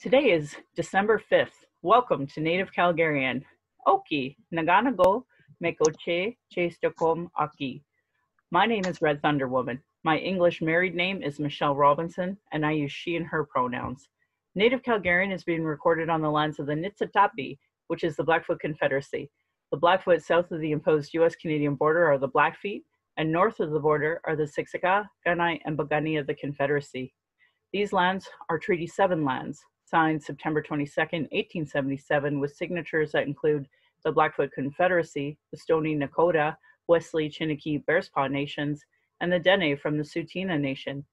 Today is December 5th. Welcome to Native Calgarian. Oki, Naganago, Mekoche, Chestokom Aki. My name is Red Thunder Woman. My English married name is Michelle Robinson, and I use she and her pronouns. Native Calgarian is being recorded on the lands of the Nitsitapi, which is the Blackfoot Confederacy. The Blackfoot south of the imposed U.S.-Canadian border are the Blackfeet, and north of the border are the Siksika, Kainai, and Piikani of the Confederacy. These lands are Treaty 7 lands, signed September 22, 1877, with signatures that include the Blackfoot Confederacy, the Stoney, Dakota, Wesley, Chiniki, Bearspaw Nations, and the Dene from the Tsuut'ina Nation.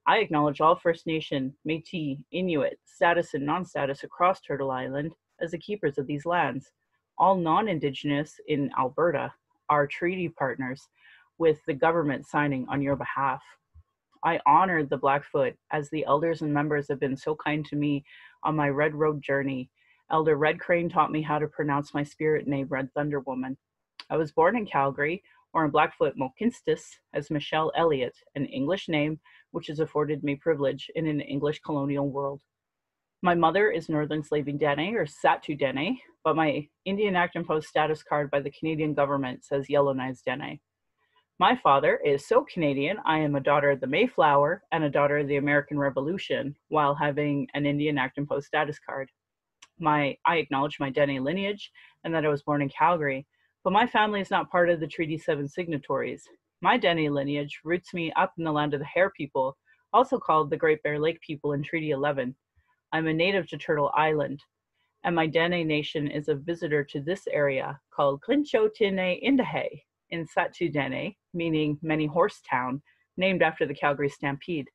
I acknowledge all First Nation, Métis, Inuit, status and non-status across Turtle Island as the keepers of these lands. All non-Indigenous in Alberta are treaty partners with the government signing on your behalf. I honor the Blackfoot as the elders and members have been so kind to me on my Red Road journey. Elder Red Crane taught me how to pronounce my spirit name, Red Thunder Woman. I was born in Calgary, or in Blackfoot Mohkinstsis, as Michelle Elliott, an English name which has afforded me privilege in an English colonial world. My mother is Northern Slavey Dene, or Satu Dene, but my Indian Act Imposed status card by the Canadian government says Yellowknives Dene. My father is so Canadian, I am a daughter of the Mayflower and a daughter of the American Revolution while having an Indian Act Imposed status card. I acknowledge my Dene lineage and that I was born in Calgary, but my family is not part of the Treaty 7 signatories. My Dene lineage roots me up in the land of the Hare people, also called the Great Bear Lake people in Treaty 11. I'm a native to Turtle Island, and my Dene nation is a visitor to this area called Clincho Tine Indahe in Satu Dene, meaning many horse town, named after the Calgary Stampede.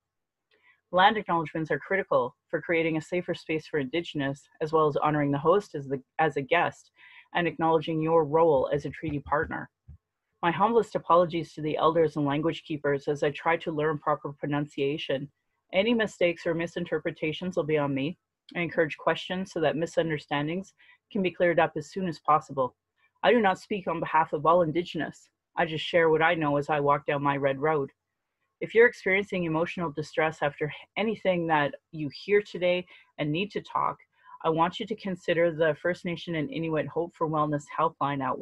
Land acknowledgements are critical for creating a safer space for Indigenous, as well as honoring the host as a guest and acknowledging your role as a treaty partner. My humblest apologies to the elders and language keepers as I try to learn proper pronunciation. Any mistakes or misinterpretations will be on me. I encourage questions so that misunderstandings can be cleared up as soon as possible. I do not speak on behalf of all Indigenous. I just share what I know as I walk down my red road. If you're experiencing emotional distress after anything that you hear today and need to talk, I want you to consider the First Nation and Inuit Hope for Wellness helpline at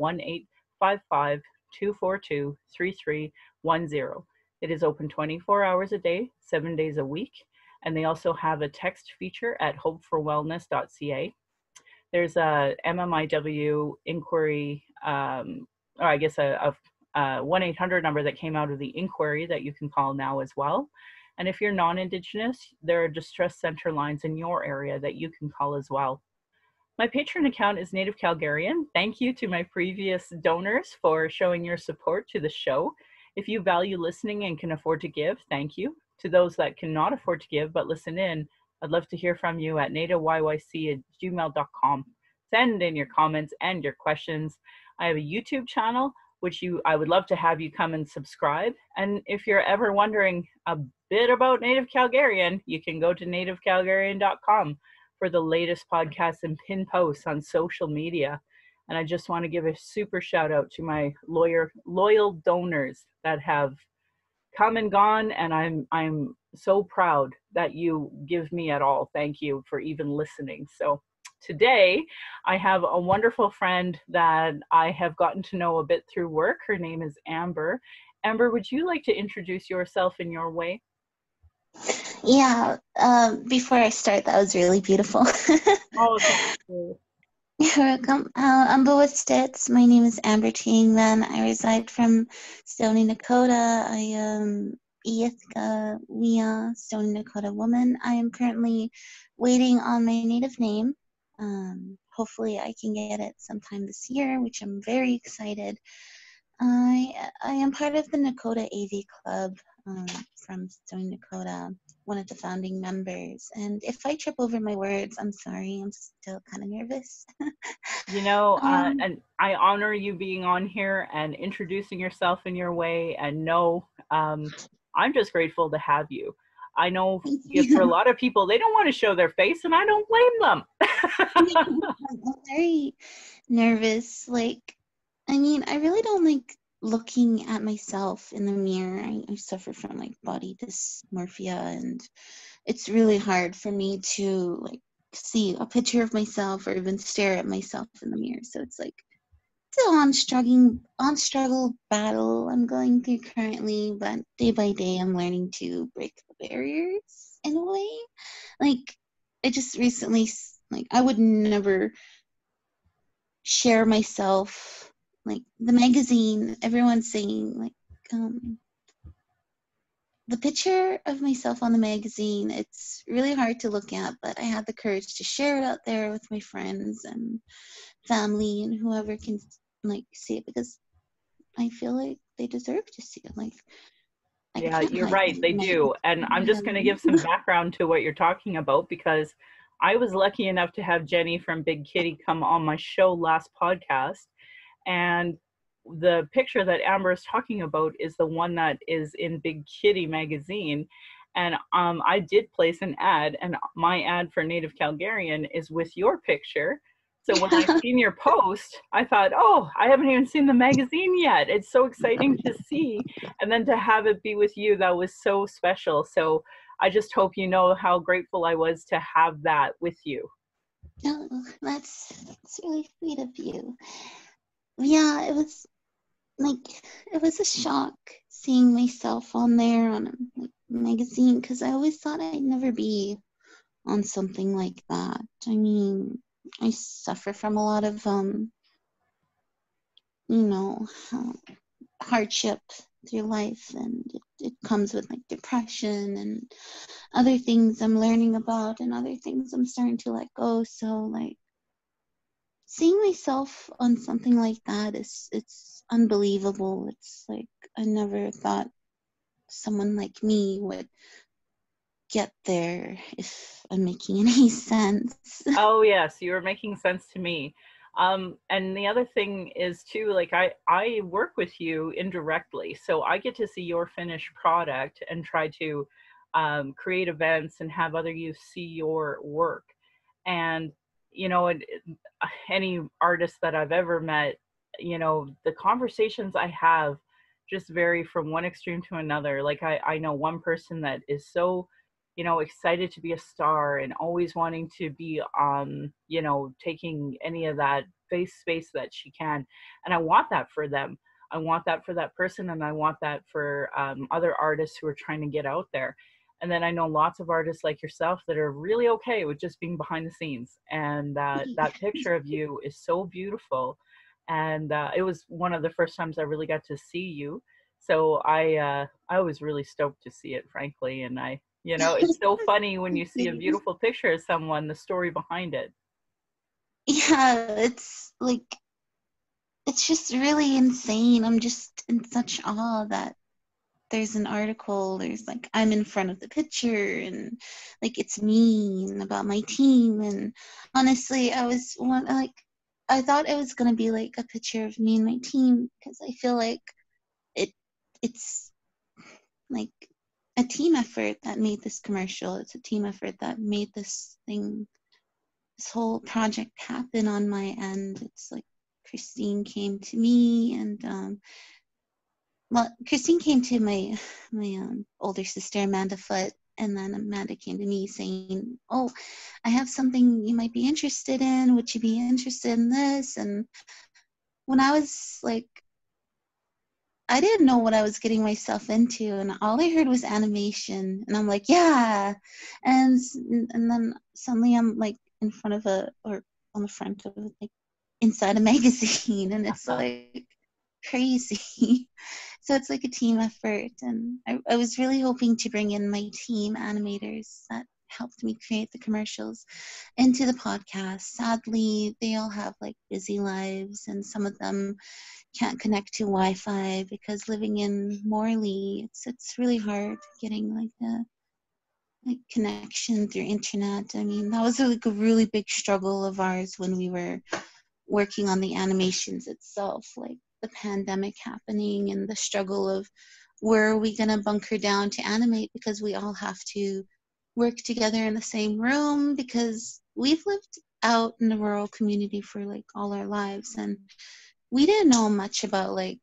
1-855-242-3310. It is open 24 hours a day, 7 days a week, and they also have a text feature at hopeforwellness.ca. There's a MMIW inquiry, or I guess a 1-800 number that came out of the inquiry that you can call now as well. And if you're non-Indigenous, there are distress center lines in your area that you can call as well. My Patreon account is Native Calgarian. Thank you to my previous donors for showing your support to the show. If you value listening and can afford to give, thank you. To those that cannot afford to give but listen in, I'd love to hear from you at nativeyyc@gmail.com. Send in your comments and your questions. I have a YouTube channel, which I would love to have you come and subscribe. And if you're ever wondering a bit about Native Calgarian, you can go to nativecalgarian.com for the latest podcasts and pin posts on social media. And I just want to give a super shout out to my loyal donors that have come and gone, and I'm so proud that you give me at all. Thank you for even listening. So today I have a wonderful friend that I have gotten to know a bit through work. Her name is Amber. Amber, would you like to introduce yourself in your way? Yeah, before I start, that was really beautiful. Oh, thank you. You're welcome. Ambawastets. My name is Amber Twoyoungmen. I reside from Stoney, Dakota. I am Iyithka Wia, Stoney, Dakota woman. I am currently waiting on my native name. Hopefully I can get it sometime this year, which I'm very excited. I am part of the Dakota Eevee Club from Stoney, Dakota, one of the founding members. And if I trip over my words, I'm sorry. I'm still kind of nervous. You know, and I honor you being on here and introducing yourself in your way. And no, I'm just grateful to have you. I know for a lot of people, they don't want to show their face, and I don't blame them. I'm very nervous. I really don't like looking at myself in the mirror. I suffer from body dysmorphia, and it's really hard for me to see a picture of myself or even stare at myself in the mirror. So it's like it's an on struggle battle I'm going through currently, but day by day I'm learning to break the barriers in a way. Like I just recently, like I would never share myself, like the magazine, everyone's saying like the picture of myself on the magazine, it's really hard to look at, but I had the courage to share it out there with my friends and family and whoever can like see it, because I feel like they deserve to see it. Like I Yeah, can't you're hide right. They my do. And I'm just going to give some background to what you're talking about, because I was lucky enough to have Jenny from Big Kitty come on my show last podcast. And the picture that Amber is talking about is the one that is in Big Kitty magazine. And I did place an ad, and my ad for Native Calgarian is with your picture. So when I seen your post, I thought, oh, I haven't even seen the magazine yet. It's so exciting to see. And then to have it be with you, that was so special. So I just hope you know how grateful I was to have that with you. Oh, that's really sweet of you. Yeah, it was a shock seeing myself on there on a like, magazine, because I always thought I'd never be on something like that. I mean, I suffer from a lot of you know, hardship through life, and it comes with like depression and other things I'm learning about and other things I'm starting to let go. So like seeing myself on something like that is it's unbelievable. It's like I never thought someone like me would get there, if I'm making any sense. Oh yes, you were making sense to me. And the other thing is too, like I work with you indirectly, so I get to see your finished product and try to create events and have other youth see your work. And you know, any artist that I've ever met, you know, the conversations I have just vary from one extreme to another. Like I know one person that is so, you know, excited to be a star and always wanting to be you know, taking any of that face space that she can. And I want that for them. I want that for that person, and I want that for other artists who are trying to get out there. And then I know lots of artists like yourself that are really okay with just being behind the scenes. And that picture of you is so beautiful. And it was one of the first times I really got to see you. So I was really stoked to see it, frankly. And I, you know, it's so funny when you see a beautiful picture of someone, the story behind it. Yeah, it's like it's just really insane. I'm just in such awe that there's an article, there's like I'm in front of the picture, and like it's me and about my team. And honestly, I thought it was gonna be like a picture of me and my team, because I feel like it it's like a team effort that made this commercial. It's a team effort that made this whole project happen on my end. It's like Christine came to me, and well, Christine came to my older sister Amanda Foote, and then Amanda came to me saying, "Oh, I have something you might be interested in. Would you be interested in this?" And when I was like, I didn't know what I was getting myself into, and all I heard was animation, and I'm like, "Yeah," and and then suddenly I'm like in front of or on the front of like inside a magazine, and it's like crazy. So it's like a team effort, and I was really hoping to bring in my team animators that helped me create the commercials into the podcast. Sadly, they all have like busy lives, and some of them can't connect to Wi-Fi, because living in Morley, it's really hard getting like a connection through internet. I mean, that was like a really big struggle of ours when we were working on the animations itself, like the pandemic happening and the struggle of where are we going to bunker down to animate, because we all have to work together in the same room, because we've lived out in the rural community for like all our lives, and we didn't know much about like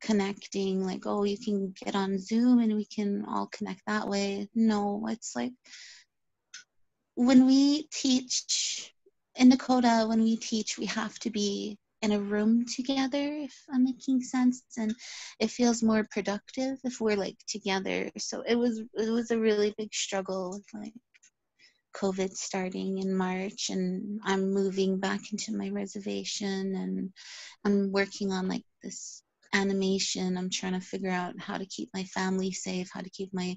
connecting, like, oh, you can get on Zoom and we can all connect that way. No, it's like when we teach in Dakota, when we teach, we have to be in a room together, if I'm making sense, and it feels more productive if we're like together. So it was a really big struggle with like COVID starting in March, and I'm moving back into my reservation, and I'm working on like this animation. I'm trying to figure out how to keep my family safe, how to keep my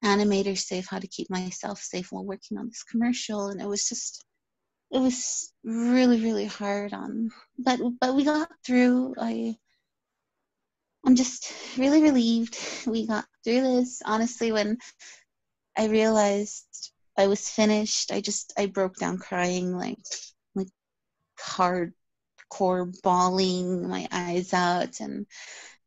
animators safe, how to keep myself safe while working on this commercial. And it was really, really hard on, but we got through. I'm just really relieved we got through this. Honestly, when I realized I was finished, I broke down crying, like hardcore bawling my eyes out, and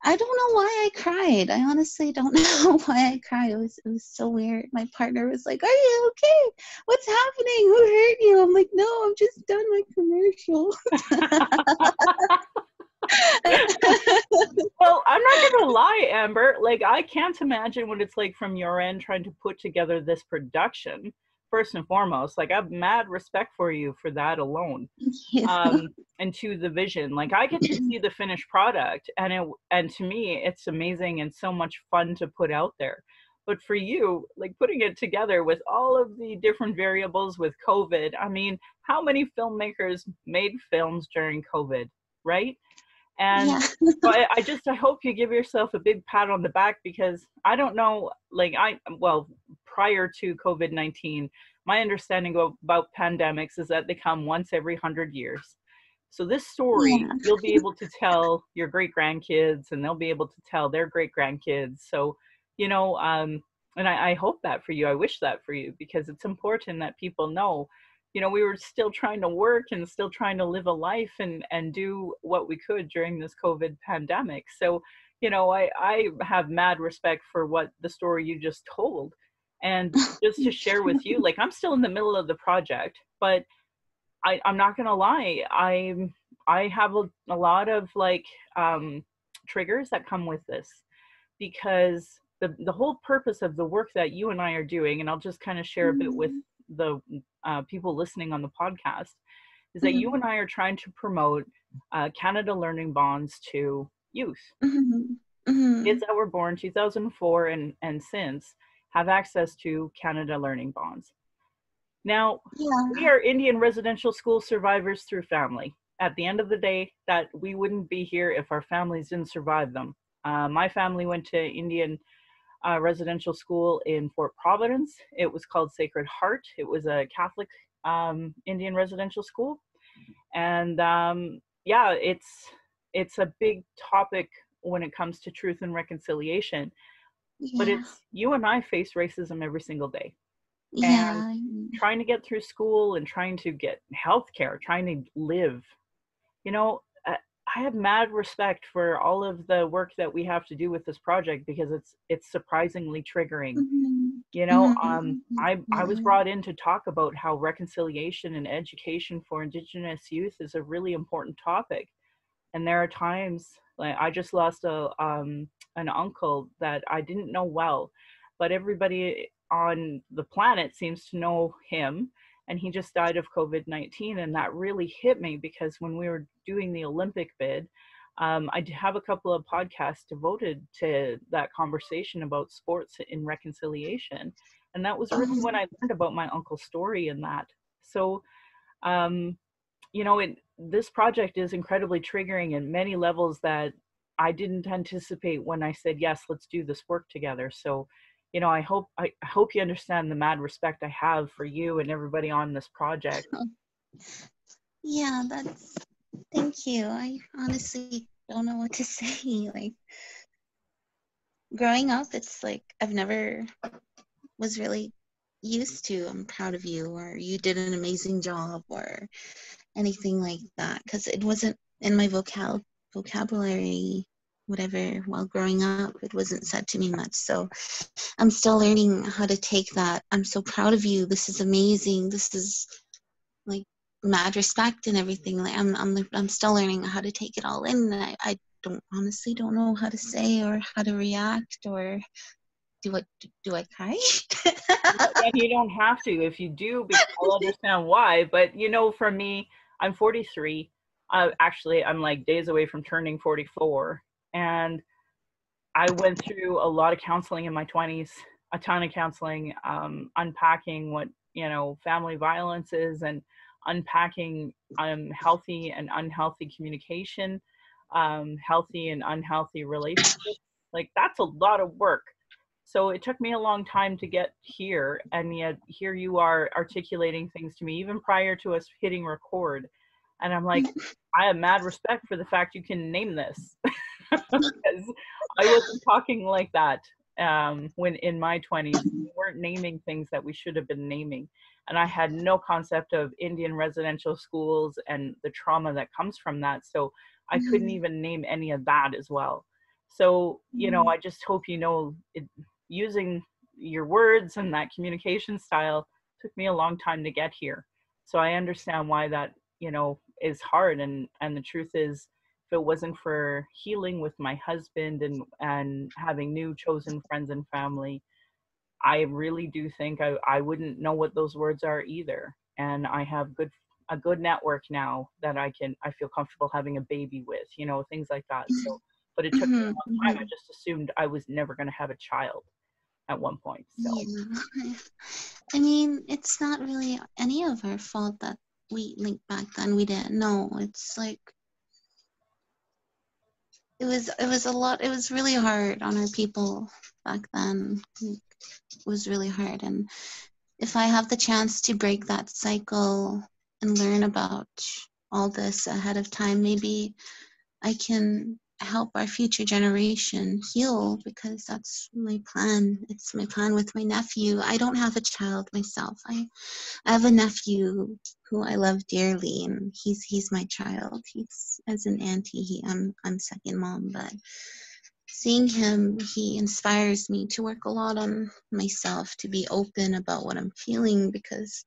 I don't know why I cried. I honestly don't know why I cried. It was so weird. My partner was like, "Are you okay? What's happening? Who hurt you?" I'm like, "No, I'm just done my commercial." Well, I'm not gonna lie, Amber. Like, I can't imagine what it's like from your end trying to put together this production. First and foremost, like, I have mad respect for you for that alone. Yeah. And to the vision, like, I get to see the finished product, and to me, it's amazing and so much fun to put out there. But for you, like, putting it together with all of the different variables with COVID, I mean, how many filmmakers made films during COVID, right? And Yeah. so I hope you give yourself a big pat on the back, because I don't know, like, well, prior to COVID-19, my understanding about pandemics is that they come once every 100 years. So this story, Yeah. you'll be able to tell your great grandkids, and they'll be able to tell their great grandkids. So, and I hope that for you. I wish that for you, because it's important that people know, we were still trying to work and still trying to live a life and do what we could during this COVID pandemic. So, I have mad respect for what the story you just told. And just to share with you, like, I'm still in the middle of the project, but I'm not gonna lie, I have a lot of like triggers that come with this, because the whole purpose of the work that you and I are doing, and I'll just kind of share a bit with the people listening on the podcast, is that you and I are trying to promote Canada Learning Bonds to youth. Kids that were born 2004 and since have access to Canada Learning Bonds. Now, we Yeah. are Indian residential school survivors through family. At the end of the day, that we wouldn't be here if our families didn't survive them. My family went to Indian residential school in Fort Providence. It was called Sacred Heart. It was a Catholic Indian residential school. And yeah, it's a big topic when it comes to truth and reconciliation. But Yeah. it's, you and I face racism every single day. And Yeah. trying to get through school and trying to get healthcare, trying to live, I have mad respect for all of the work that we have to do with this project, because it's surprisingly triggering. I was brought in to talk about how reconciliation and education for Indigenous youth is a really important topic. And there are times, like, I just lost an uncle that I didn't know well, but everybody on the planet seems to know him, and he just died of COVID-19. And that really hit me, because when we were doing the Olympic bid, I have a couple of podcasts devoted to that conversation about sports in reconciliation. And that was really when I learned about my uncle's story in that. So, um, this project is incredibly triggering in many levels that I didn't anticipate when I said, yes, let's do this work together. So, I hope you understand the mad respect I have for you and everybody on this project. Yeah, thank you. I honestly don't know what to say. Like, growing up, it's like I've never was really used to, "I'm proud of you," or "you did an amazing job," or anything like that, because it wasn't in my vocabulary, whatever, while growing up. It wasn't said to me much. So I'm still learning how to take that. "I'm so proud of you. This is amazing. This is like mad respect and everything." Like, I'm still learning how to take it all in. And I don't know how to say or how to react, or do I cry? And you don't have to. If you do, because I'll understand why. But you know, for me, I'm 43. Actually, I'm like days away from turning 44, and I went through a lot of counseling in my 20s, a ton of counseling, unpacking what, you know, family violence is, and unpacking healthy and unhealthy communication, healthy and unhealthy relationships. Like, that's a lot of work. So it took me a long time to get here, and yet here you are articulating things to me even prior to us hitting record. And I'm like, I have mad respect for the fact you can name this. Because I wasn't talking like that when in my 20s. We weren't naming things that we should have been naming. And I had no concept of Indian residential schools and the trauma that comes from that. So I couldn't even name any of that as well. So, you know, I just hope you know, using your words and that communication style took me a long time to get here. So I understand why that, you know, is hard. And the truth is, if it wasn't for healing with my husband and having new chosen friends and family, I really do think I wouldn't know what those words are either. And I have a good network now that I feel comfortable having a baby with, you know, things like that. So, but it took me a long time. I just assumed I was never going to have a child at one point. So. Yeah. I mean, it's not really any of our fault that we, like, back then we didn't know. It's like it was a lot. It was really hard on our people back then. Like, it was really hard, and if I have the chance to break that cycle and learn about all this ahead of time, maybe I can help our future generation heal, because that's my plan. It's my plan with my nephew. I don't have a child myself. I have a nephew who I love dearly, and he's my child. He's, as an auntie, I'm second mom, but seeing him, he inspires me to work a lot on myself, to be open about what I'm feeling, because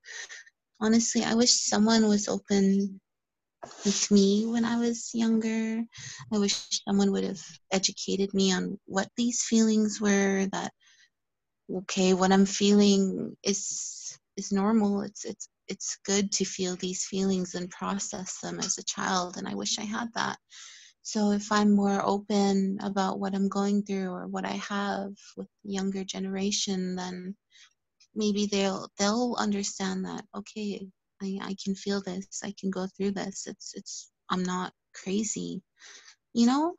honestly, I wish someone was open with me when I was younger. I wish someone would have educated me on what these feelings were, that okay, what I'm feeling is normal. It's good to feel these feelings and process them as a child, and I wish I had that. So if I'm more open about what I'm going through or what I have with the younger generation, then maybe they'll understand that, okay, I can feel this, I can go through this. It's I'm not crazy, you know?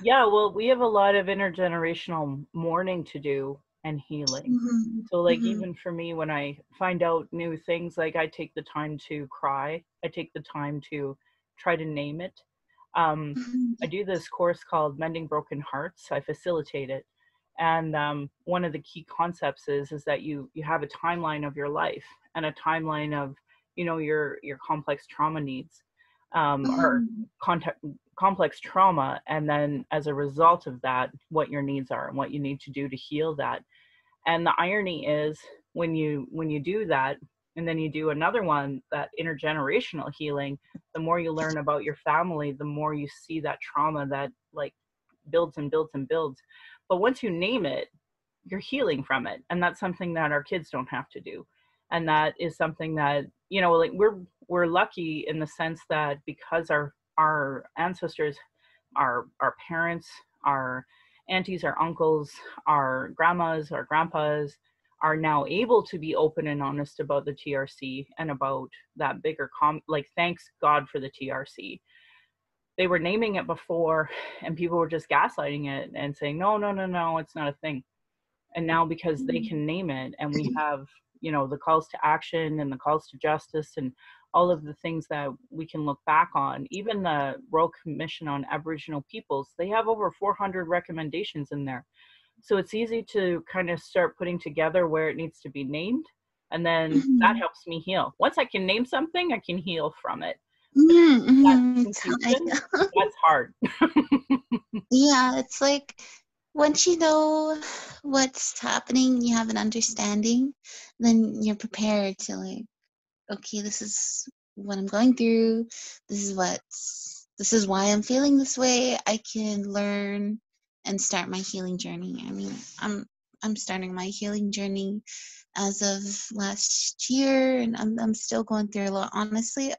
Yeah, well, we have a lot of intergenerational mourning to do and healing. So, like, even for me, when I find out new things, like, I take the time to cry. I take the time to try to name it. I do this course called Mending Broken Hearts. I facilitate it. And one of the key concepts is that you have a timeline of your life and a timeline of, you know, your complex trauma needs, or complex trauma, and then as a result of that, what your needs are and what you need to do to heal that. And the irony is, when you do that, and then you do another one, that intergenerational healing, the more you learn about your family, the more you see that trauma that, like, builds and builds and builds. But once you name it, you're healing from it. And that's something that our kids don't have to do. And that is something that, you know, like, we're lucky in the sense that because our ancestors, our parents, our aunties, our uncles, our grandmas, our grandpas are now able to be open and honest about the TRC and about that bigger like, thanks God for the TRC. They were naming it before, and people were just gaslighting it and saying, no, no, no, no, it's not a thing. And now, because they can name it, and we have, you know, the calls to action and the calls to justice and all of the things that we can look back on, even the Royal Commission on Aboriginal Peoples, they have over 400 recommendations in there. So it's easy to kind of start putting together where it needs to be named. And then that helps me heal. Once I can name something, I can heal from it. That confusion, that's hard. Yeah, it's like, once you know what's happening, you have an understanding, then you're prepared to, like, okay, this is what I'm going through. This is why I'm feeling this way. I can learn and start my healing journey. I mean, I'm starting my healing journey as of last year, and I'm still going through a lot. Honestly,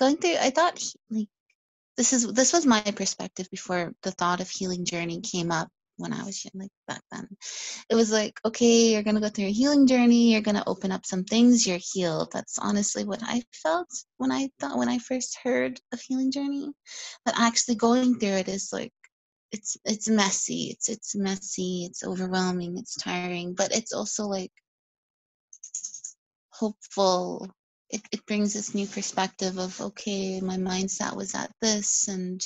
I thought like this was my perspective before the thought of healing journey came up when I was like back then. It was like, okay, you're gonna go through a healing journey, you're gonna open up some things, you're healed. That's honestly what I felt when I first heard of healing journey. But actually going through it is like it's messy. It's messy, it's overwhelming, it's tiring, but it's also like hopeful. It brings this new perspective of, okay, my mindset was at this, and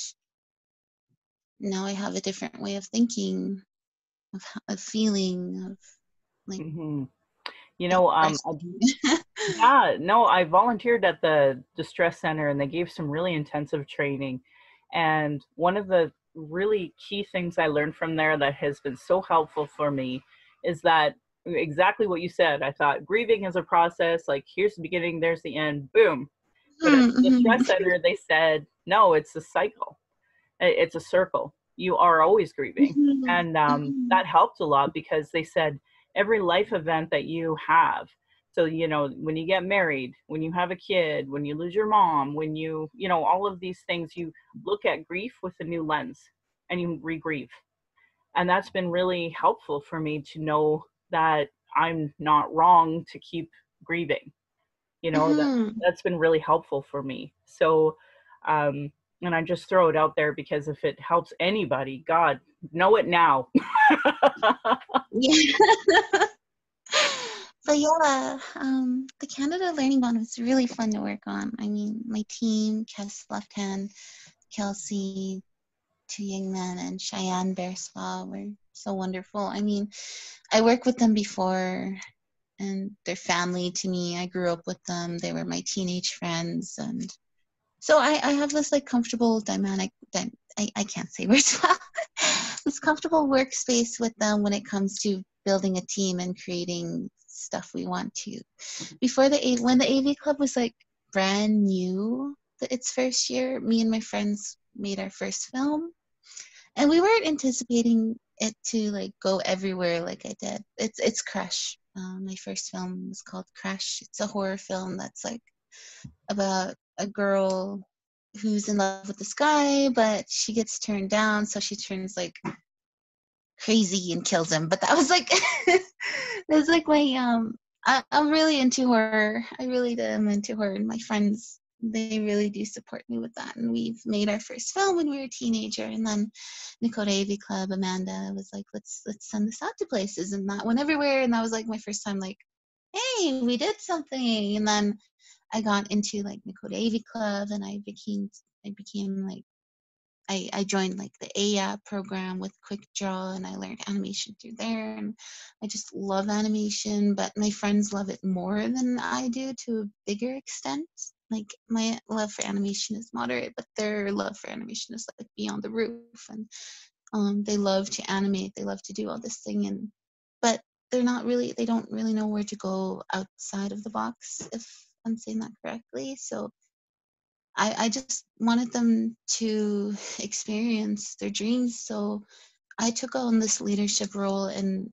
now I have a different way of thinking, of feeling, of like Hmm. You know, expressing. yeah, no, I volunteered at the distress center and they gave some really intensive training. And one of the really key things I learned from there that has been so helpful for me is that exactly what you said. I thought grieving is a process, like here's the beginning, there's the end, boom. But at the Mm-hmm. distress center, they said, no, it's a cycle. It's a circle. You are always grieving. Mm-hmm. And Mm-hmm. that helped a lot because they said every life event that you have, so, you know, when you get married, when you have a kid, when you lose your mom, when you know, all of these things, you look at grief with a new lens and you re-grieve. And that's been really helpful for me to know that I'm not wrong to keep grieving. You know, Mm-hmm. that's been really helpful for me. So, um, and I just throw it out there because if it helps anybody, God, know it now. Yeah. But yeah, the Canada Learning Bond was really fun to work on. I mean, my team, Kev's left hand, Kelsey, Twoyoungmen, and Cheyenne Bearspaw were so wonderful. I mean, I worked with them before, and they're family to me. I grew up with them. They were my teenage friends, and so I have this like comfortable I can't say words well. This comfortable workspace with them when it comes to building a team and creating stuff we want to. When the AV Club was like brand new, its first year, me and my friends made our first film, and we weren't anticipating it to like go everywhere like I did. It's Crush. My first film was called Crush. It's a horror film that's like about a girl who's in love with this guy, but she gets turned down, so she turns like crazy and kills him. But that was like that's like my I'm really into horror. I really am into horror, and my friends, they really do support me with that. And we've made our first film when we were a teenager, and then Dakota AV Club, Amanda was like, let's send this out to places, and that went everywhere. And that was like my first time like, hey, we did something. And then I got into like Dakota AV Club, and I became like I joined like the AAP program with Quick Draw, and I learned animation through there. And I just love animation, but my friends love it more than I do to a bigger extent. Like my love for animation is moderate, but their love for animation is like beyond the roof. And they love to animate, they love to do all this thing, and but they don't really know where to go outside of the box, if I'm saying that correctly. So I just wanted them to experience their dreams. So I took on this leadership role. And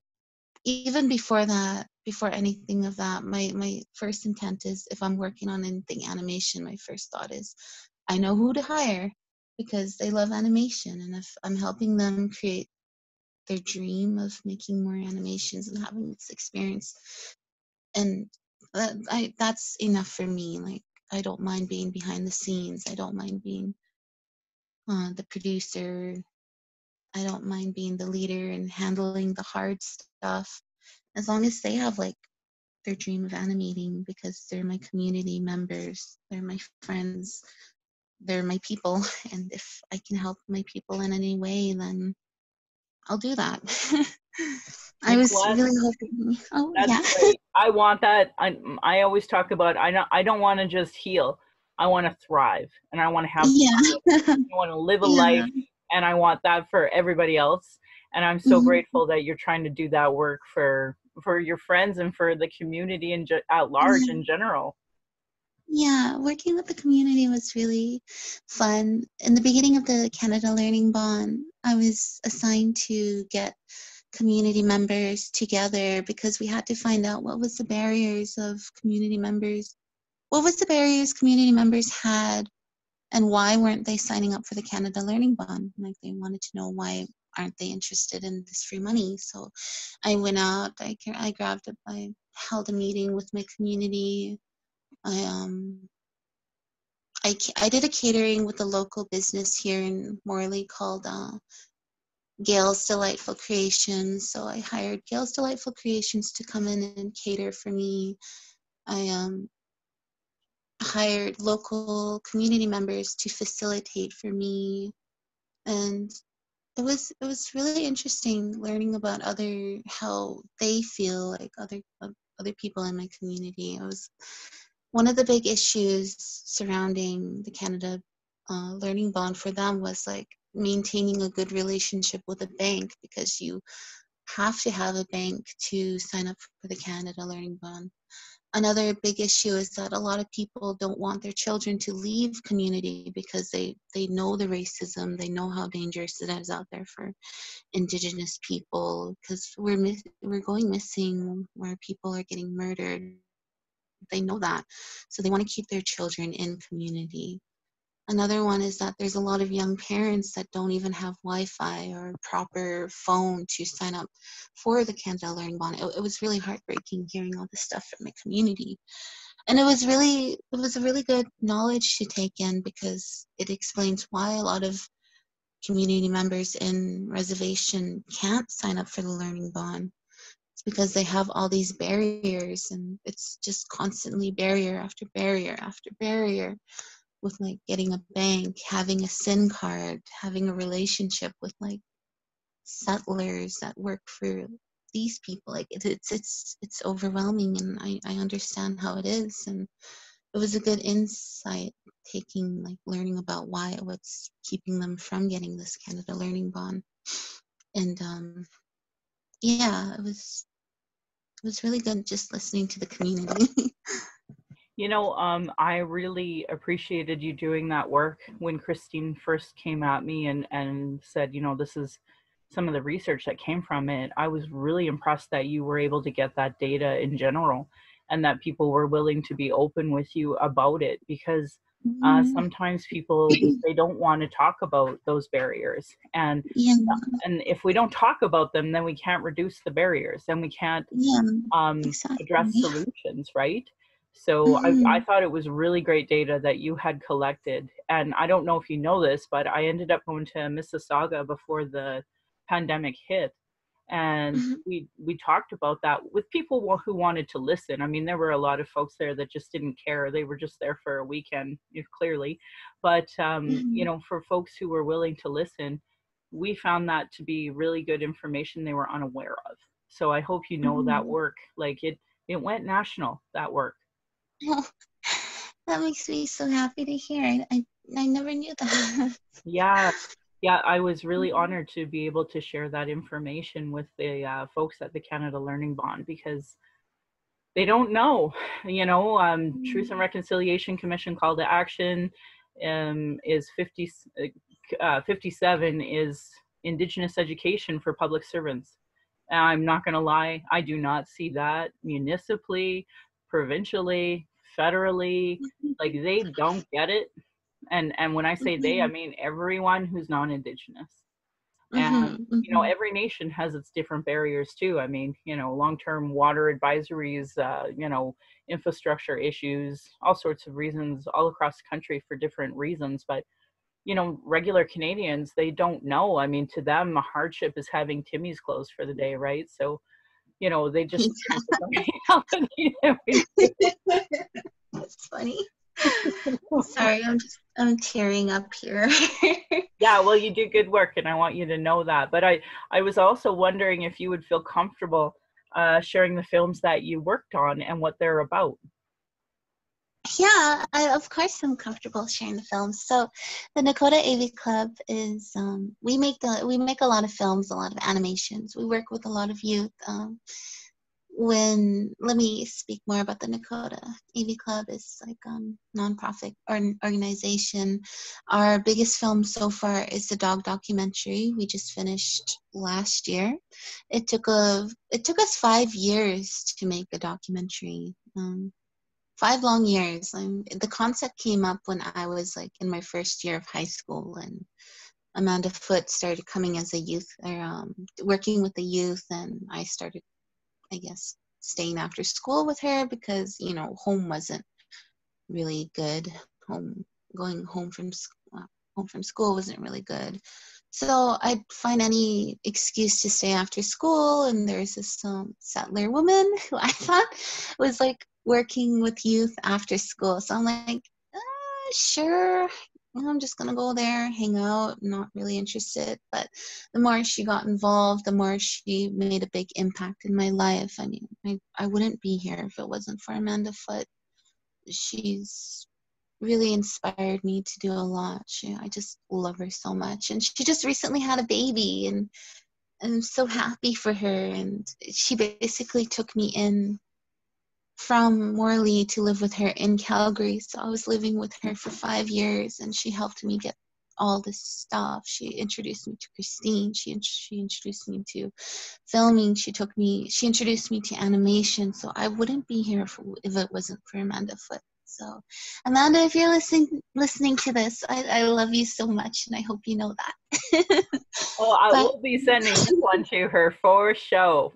even before that, before anything of that, my first intent is, if I'm working on anything animation, my first thought is, I know who to hire because they love animation. And if I'm helping them create their dream of making more animations and having this experience, and that's enough for me. Like, I don't mind being behind the scenes. I don't mind being the producer. I don't mind being the leader and handling the hard stuff, as long as they have like their dream of animating, because they're my community members, they're my friends, they're my people. And if I can help my people in any way, then I'll do that. I You know was what? really hoping. Oh That's yeah. great. I want that. I always talk about, I don't want to just heal. I want to thrive and I want to have Yeah. fun. I want to live a Yeah. life, and I want that for everybody else. And I'm so Mhm. grateful that you're trying to do that work for your friends and for the community and at large Yeah. in general. Yeah, working with the community was really fun. In the beginning of the Canada Learning Bond, I was assigned to get community members together because we had to find out what was the barriers of community members, what was the barriers community members had, and why weren't they signing up for the Canada Learning Bond? Like they wanted to know why aren't they interested in this free money. So I went out, I grabbed it, I held a meeting with my community. I did a catering with a local business here in Morley called Gail's Delightful Creations. So I hired Gail's Delightful Creations to come in and cater for me. I hired local community members to facilitate for me, and it was really interesting learning about how they feel, like other people in my community. It was one of the big issues surrounding the Canada Learning Bond for them was like maintaining a good relationship with a bank, because you have to have a bank to sign up for the Canada Learning Bond. Another big issue is that a lot of people don't want their children to leave community because they know the racism, they know how dangerous it is out there for Indigenous people, because we're going missing, where people are getting murdered. They know that, so they want to keep their children in community. Another one is that there's a lot of young parents that don't even have Wi-Fi or proper phone to sign up for the Canada Learning Bond. It was really heartbreaking hearing all this stuff from my community, and it was a really good knowledge to take in, because it explains why a lot of community members in reservation can't sign up for the Learning Bond. It's because they have all these barriers, and it's just constantly barrier after barrier after barrier, with like getting a bank, having a SIN card, having a relationship with like settlers that work for these people. Like it's overwhelming, and I understand how it is, and it was a good insight learning about what's keeping them from getting this Canada Learning Bond. And yeah, it was really good just listening to the community. I really appreciated you doing that work when Christine first came at me and said, this is some of the research that came from it. I was really impressed that you were able to get that data in general, and that people were willing to be open with you about it, because sometimes people, they don't want to talk about those barriers. Yeah, And if we don't talk about them, then we can't reduce the barriers, and we can't yeah, address exactly. solutions, right? So I Mhm. thought it was really great data that you had collected. And I don't know if you know this, but I ended up going to Mississauga before the pandemic hit. And Mhm. we talked about that with people who wanted to listen. I mean, there were a lot of folks there that just didn't care. They were just there for a weekend, clearly. But, Mhm. for folks who were willing to listen, we found that to be really good information they were unaware of. So I hope you know that Mhm. work, like it went national, that work. Oh, that makes me so happy to hear. I never knew that. Yeah. Yeah, I was really honored to be able to share that information with the folks at the Canada Learning Bond, because they don't know. Truth and Reconciliation Commission call to action is 57 is Indigenous education for public servants. I'm not going to lie, I do not see that municipally, provincially, federally. Like, they don't get it. And when I say they, I Mhm. mean everyone who's non-Indigenous. And, Mhm. Mhm. every nation has its different barriers too. I mean, long-term water advisories, infrastructure issues, all sorts of reasons all across the country for different reasons. But, regular Canadians, they don't know. I mean, to them, a hardship is having Timmy's closed for the day, right? So, they just think it's a reality. That's funny. Sorry, I'm tearing up here. Yeah, well, you do good work, and I want you to know that. But I was also wondering if you would feel comfortable sharing the films that you worked on and what they're about. Yeah, of course I'm comfortable sharing the films. So, the Dakota Eevee Club is we make a lot of films, a lot of animations. We work with a lot of youth. let me speak more about the Dakota. Eevee Club is like a nonprofit or an organization. Our biggest film so far is the dog documentary we just finished last year. It took us 5 years to make a documentary. 5 long years. The concept came up when I was like in my first year of high school, and Amanda Foote started coming as a youth, or working with the youth, and I started, I guess, staying after school with her because, you know, home wasn't really good. Going home from school wasn't really good. So I'd find any excuse to stay after school, and there's this settler woman who I thought was like working with youth after school. So I'm like, sure, I'm just gonna go there, hang out, not really interested. But the more she got involved, the more she made a big impact in my life. I mean, I wouldn't be here if it wasn't for Amanda Foote. She's really inspired me to do a lot. I just love her so much. And she just recently had a baby, and I'm so happy for her. And she basically took me in from Morley to live with her in Calgary. So I was living with her for 5 years, and she helped me get all this stuff. She introduced me to Christine. She introduced me to filming. She introduced me to animation. So I wouldn't be here if it wasn't for Amanda Foote. So Amanda, if you're listening to this, I love you so much, and I hope you know that. Oh, I will be sending this one to her for show.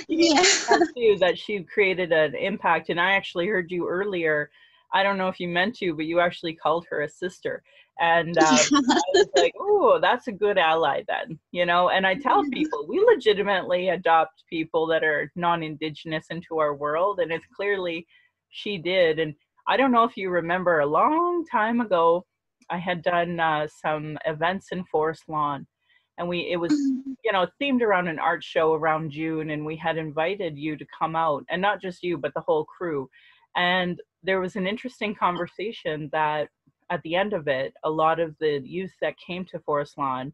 Yeah. Too, that she created an impact, and I actually heard you earlier. I don't know if you meant to, but you actually called her a sister, and I was like, "Oh, that's a good ally, then." You know. And I tell people we legitimately adopt people that are non-Indigenous into our world, and it's clearly she did. And I don't know if you remember, a long time ago, I had done some events in Forest Lawn, and it was, you know, themed around an art show around June, and we had invited you to come out, and not just you, but the whole crew. And there was an interesting conversation that at the end of it, a lot of the youth that came to Forest Lawn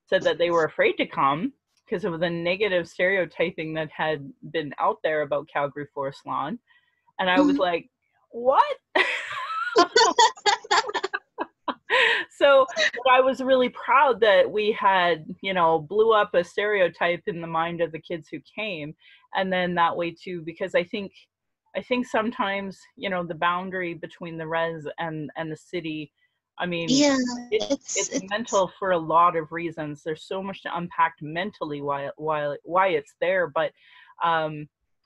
said that they were afraid to come because of the negative stereotyping that had been out there about Calgary Forest Lawn. And I was like, what? So I was really proud that we had, you know, blew up a stereotype in the mind of the kids who came. And then that way too, because I think sometimes, you know, the boundary between the res and the city, I mean, yeah, it's mental for a lot of reasons. There's so much to unpack mentally why it's there. But,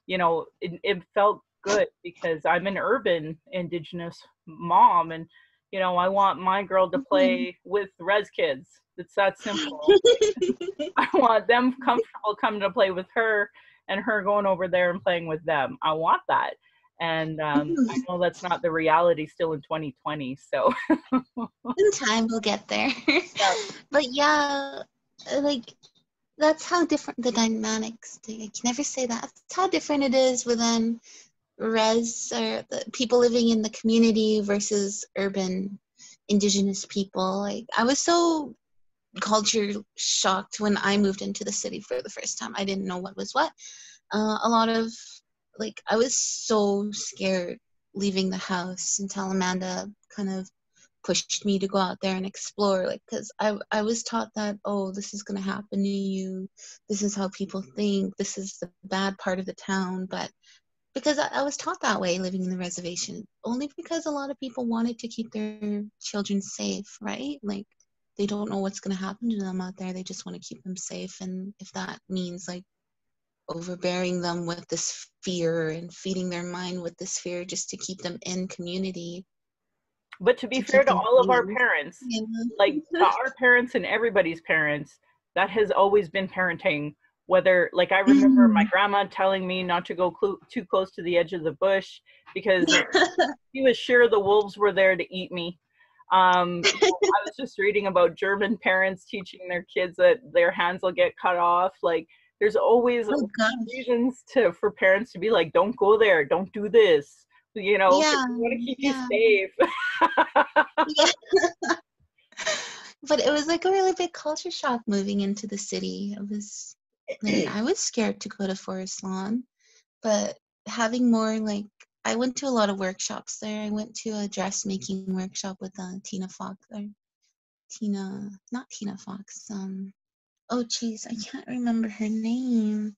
you know, it felt good because I'm an urban Indigenous mom, and you know, I want my girl to play with res kids. It's that simple. I want them comfortable coming to play with her, and her going over there and playing with them. I want that. And I know that's not the reality still in 2020. So in time we'll get there. Yeah. But yeah, like, that's how different the dynamics. I can never say that. That's how different it is within res, or the people living in the community versus urban Indigenous people. Like, I was so culture shocked when I moved into the city for the first time. I didn't know what was what. A lot of, like, I was so scared leaving the house until Amanda kind of pushed me to go out there and explore, like, because I was taught that, oh, this is going to happen to you, this is how people think, this is the bad part of the town. But because I was taught that way living in the reservation, only because a lot of people wanted to keep their children safe, right? Like, they don't know what's going to happen to them out there. They just want to keep them safe. And if that means like overbearing them with this fear and feeding their mind with this fear just to keep them in community. But to be fair to all of our parents, like our parents and everybody's parents, that has always been parenting. Whether, like, I remember my grandma telling me not to go too close to the edge of the bush because she was sure the wolves were there to eat me. I was just reading about German parents teaching their kids that their hands will get cut off. Like, there's always reasons for parents to be like, don't go there, don't do this. You know, we want to keep you safe. But it was like a really big culture shock moving into the city. Like I was scared to go to Forest Lawn, but having more like I went to a lot of workshops there. I went to a dressmaking workshop with Tina Fox or not Tina Fox. Oh geez, I can't remember her name.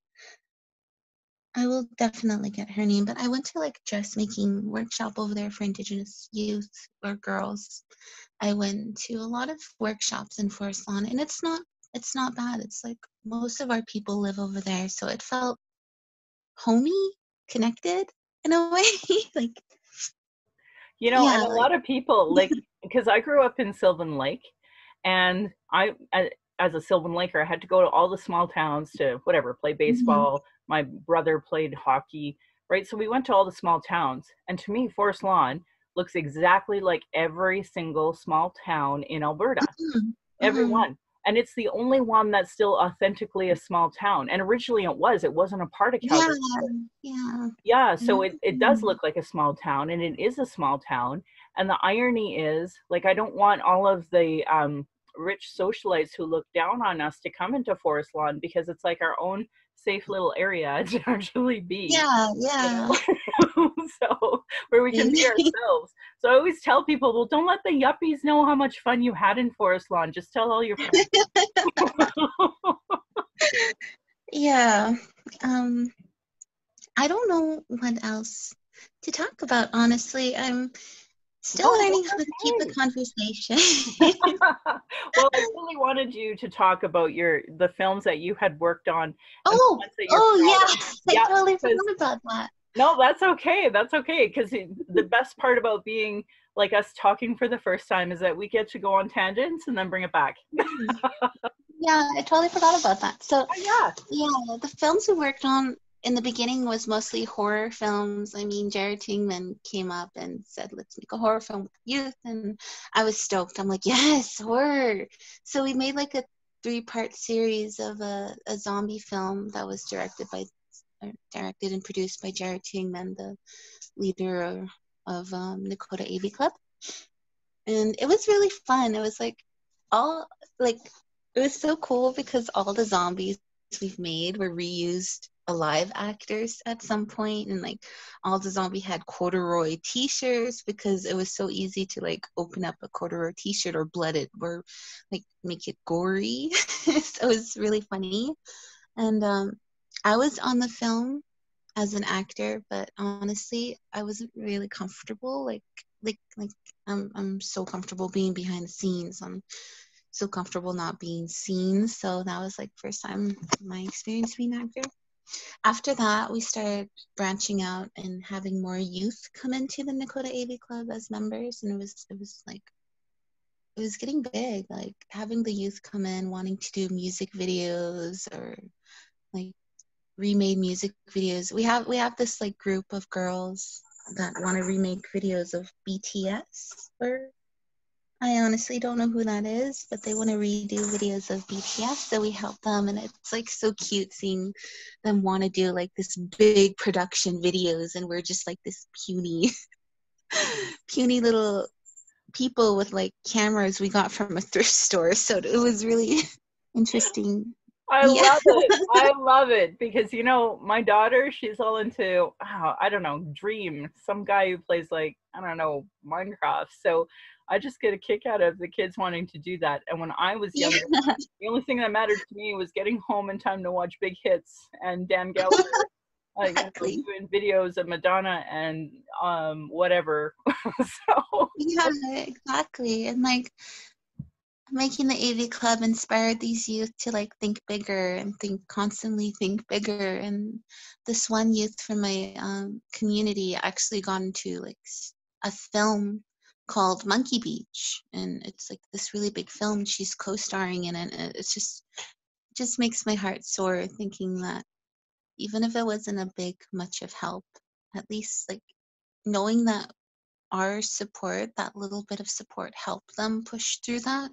I will definitely get her name, but I went to like dressmaking workshop over there for Indigenous youth or girls. I went to a lot of workshops in Forest Lawn, and it's not bad. It's like most of our people live over there, so it felt homey, connected in a way. Like You know, yeah, and a like lot of people, like, because I grew up in Sylvan Lake, and as a Sylvan Laker, I had to go to all the small towns to whatever, play mhm. baseball. My brother played hockey, right? So we went to all the small towns. And to me, Forest Lawn looks exactly like every single small town in Alberta. Mhm. Every Mhm. one. And it's the only one that's still authentically a small town. And originally it wasn't a part of Yeah, Calgary. yeah. Yeah, so it does Mhm. look like a small town, and it is a small town. And the irony is, like, I don't want all of the rich socialites who look down on us to come into Forest Lawn, because it's like our own safe little area to actually be, Yeah, you yeah. know, so where we can be ourselves. So I always tell people, well, don't let the yuppies know how much fun you had in Forest Lawn. Just tell all your friends. Yeah. Um, I don't know what else to talk about, honestly. I'm still No, learning how that's to keep a okay. conversation. Well, I really wanted you to talk about the films that you had worked on and the Oh, ones that you're oh proud of. yeah. I Yeah, totally because forgot about that. no, that's okay. That's okay. Because the best part about being like us talking for the first time is that we get to go on tangents and then bring it back. Mhm. Yeah, I totally forgot about that. So, Oh, yeah. yeah, the films we worked on in the beginning was mostly horror films. I mean, Jared Tingman came up and said, let's make a horror film with youth. And I was stoked. I'm like, yes, horror. So we made like a 3-part series of a zombie film that was directed and produced by Jared Tingman, the leader of Dakota Eevee Club. And it was really fun. It was like all like it was so cool because all the zombies we've made were reused alive actors at some point, and like all the zombie had corduroy t-shirts because it was so easy to like open up a corduroy t-shirt or blood it or like make it gory. So it was really funny. And I was on the film as an actor, but honestly, I wasn't really comfortable. Like I'm so comfortable being behind the scenes. I'm so comfortable not being seen. So that was like first time my experience being an actor. After that, we started branching out and having more youth come into the Dakota AV Club as members, and it was like it was getting big. Like having the youth come in wanting to do music videos or like remade music videos. We have this like group of girls that want to remake videos of BTS. Or I honestly don't know who that is, but they want to redo videos of BTS, so we help them, and it's like so cute seeing them want to do like this big production videos, and we're just like this puny, puny little people with like cameras we got from a thrift store. So it was really interesting. I Yeah. love it. I love it because, my daughter, she's all into, I don't know, Dream, some guy who plays like, I don't know, Minecraft. So I just get a kick out of the kids wanting to do that. And when I was Yeah. younger, the only thing that mattered to me was getting home in time to watch Big Hits and Dan Gallagher, Exactly. doing videos of Madonna and whatever. So Yeah, exactly. And like making the AV Club inspired these youth to like think bigger and constantly think bigger. And this one youth from my community actually got into like a film called Monkey Beach, and it's like this really big film. She's co-starring in it. And it's just makes my heart sore thinking that even if it wasn't a big much of help, at least like knowing that our support, that little bit of support, helped them push through that.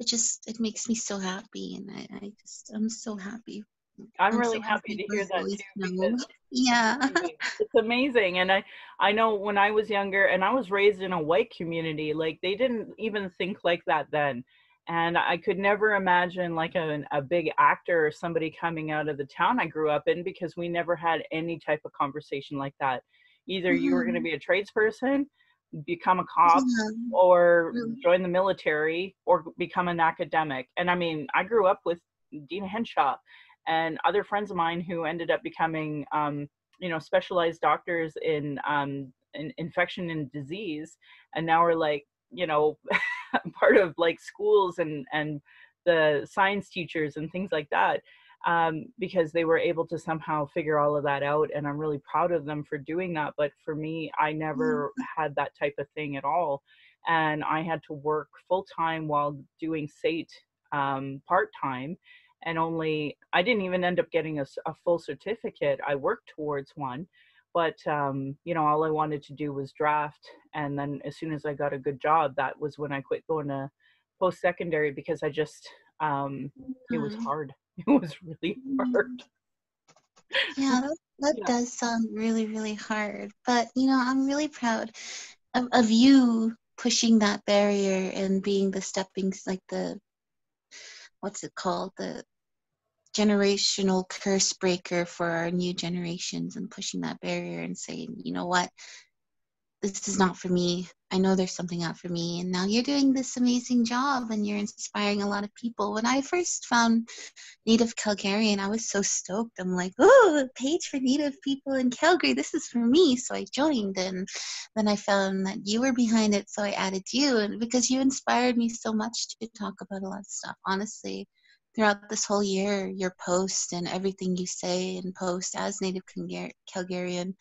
It makes me so happy, and I'm so happy. I'm I'm really so happy happy to for hear that Zoe's too, snow. because Yeah. it's amazing. And I know when I was younger and I was raised in a white community, like they didn't even think like that then. And I could never imagine like a big actor or somebody coming out of the town I grew up in, because we never had any type of conversation like that. Either you were going to Mm-hmm. be a tradesperson, become a cop, Yeah. or Really. join the military, or become an academic. And I mean, I grew up with Dean Henshaw and other friends of mine who ended up becoming, specialized doctors in infection and disease. And now we're like, part of like schools and the science teachers and things like that, because they were able to somehow figure all of that out, and I'm really proud of them for doing that. But for me, I never had that type of thing at all, and I had to work full time while doing SATE part time, and I didn't even end up getting a full certificate. I worked towards one, but all I wanted to do was draft. And then as soon as I got a good job, that was when I quit going to post-secondary, because I just it was Mm. hard. It was really hard. Yeah, that Yeah. does sound really, really hard. But, I'm really proud of you pushing that barrier and being the like what's it called? The generational curse breaker for our new generations, and pushing that barrier and saying, you know what? This is not for me. I know there's something out for me. And now you're doing this amazing job and you're inspiring a lot of people. When I first found Native Calgarian, I was so stoked. I'm like, oh, a page for Native people in Calgary. This is for me. So I joined, and then I found that you were behind it. So I added you, and because you inspired me so much to talk about a lot of stuff. Honestly, throughout this whole year, your post and everything you say and post as Native Calgarian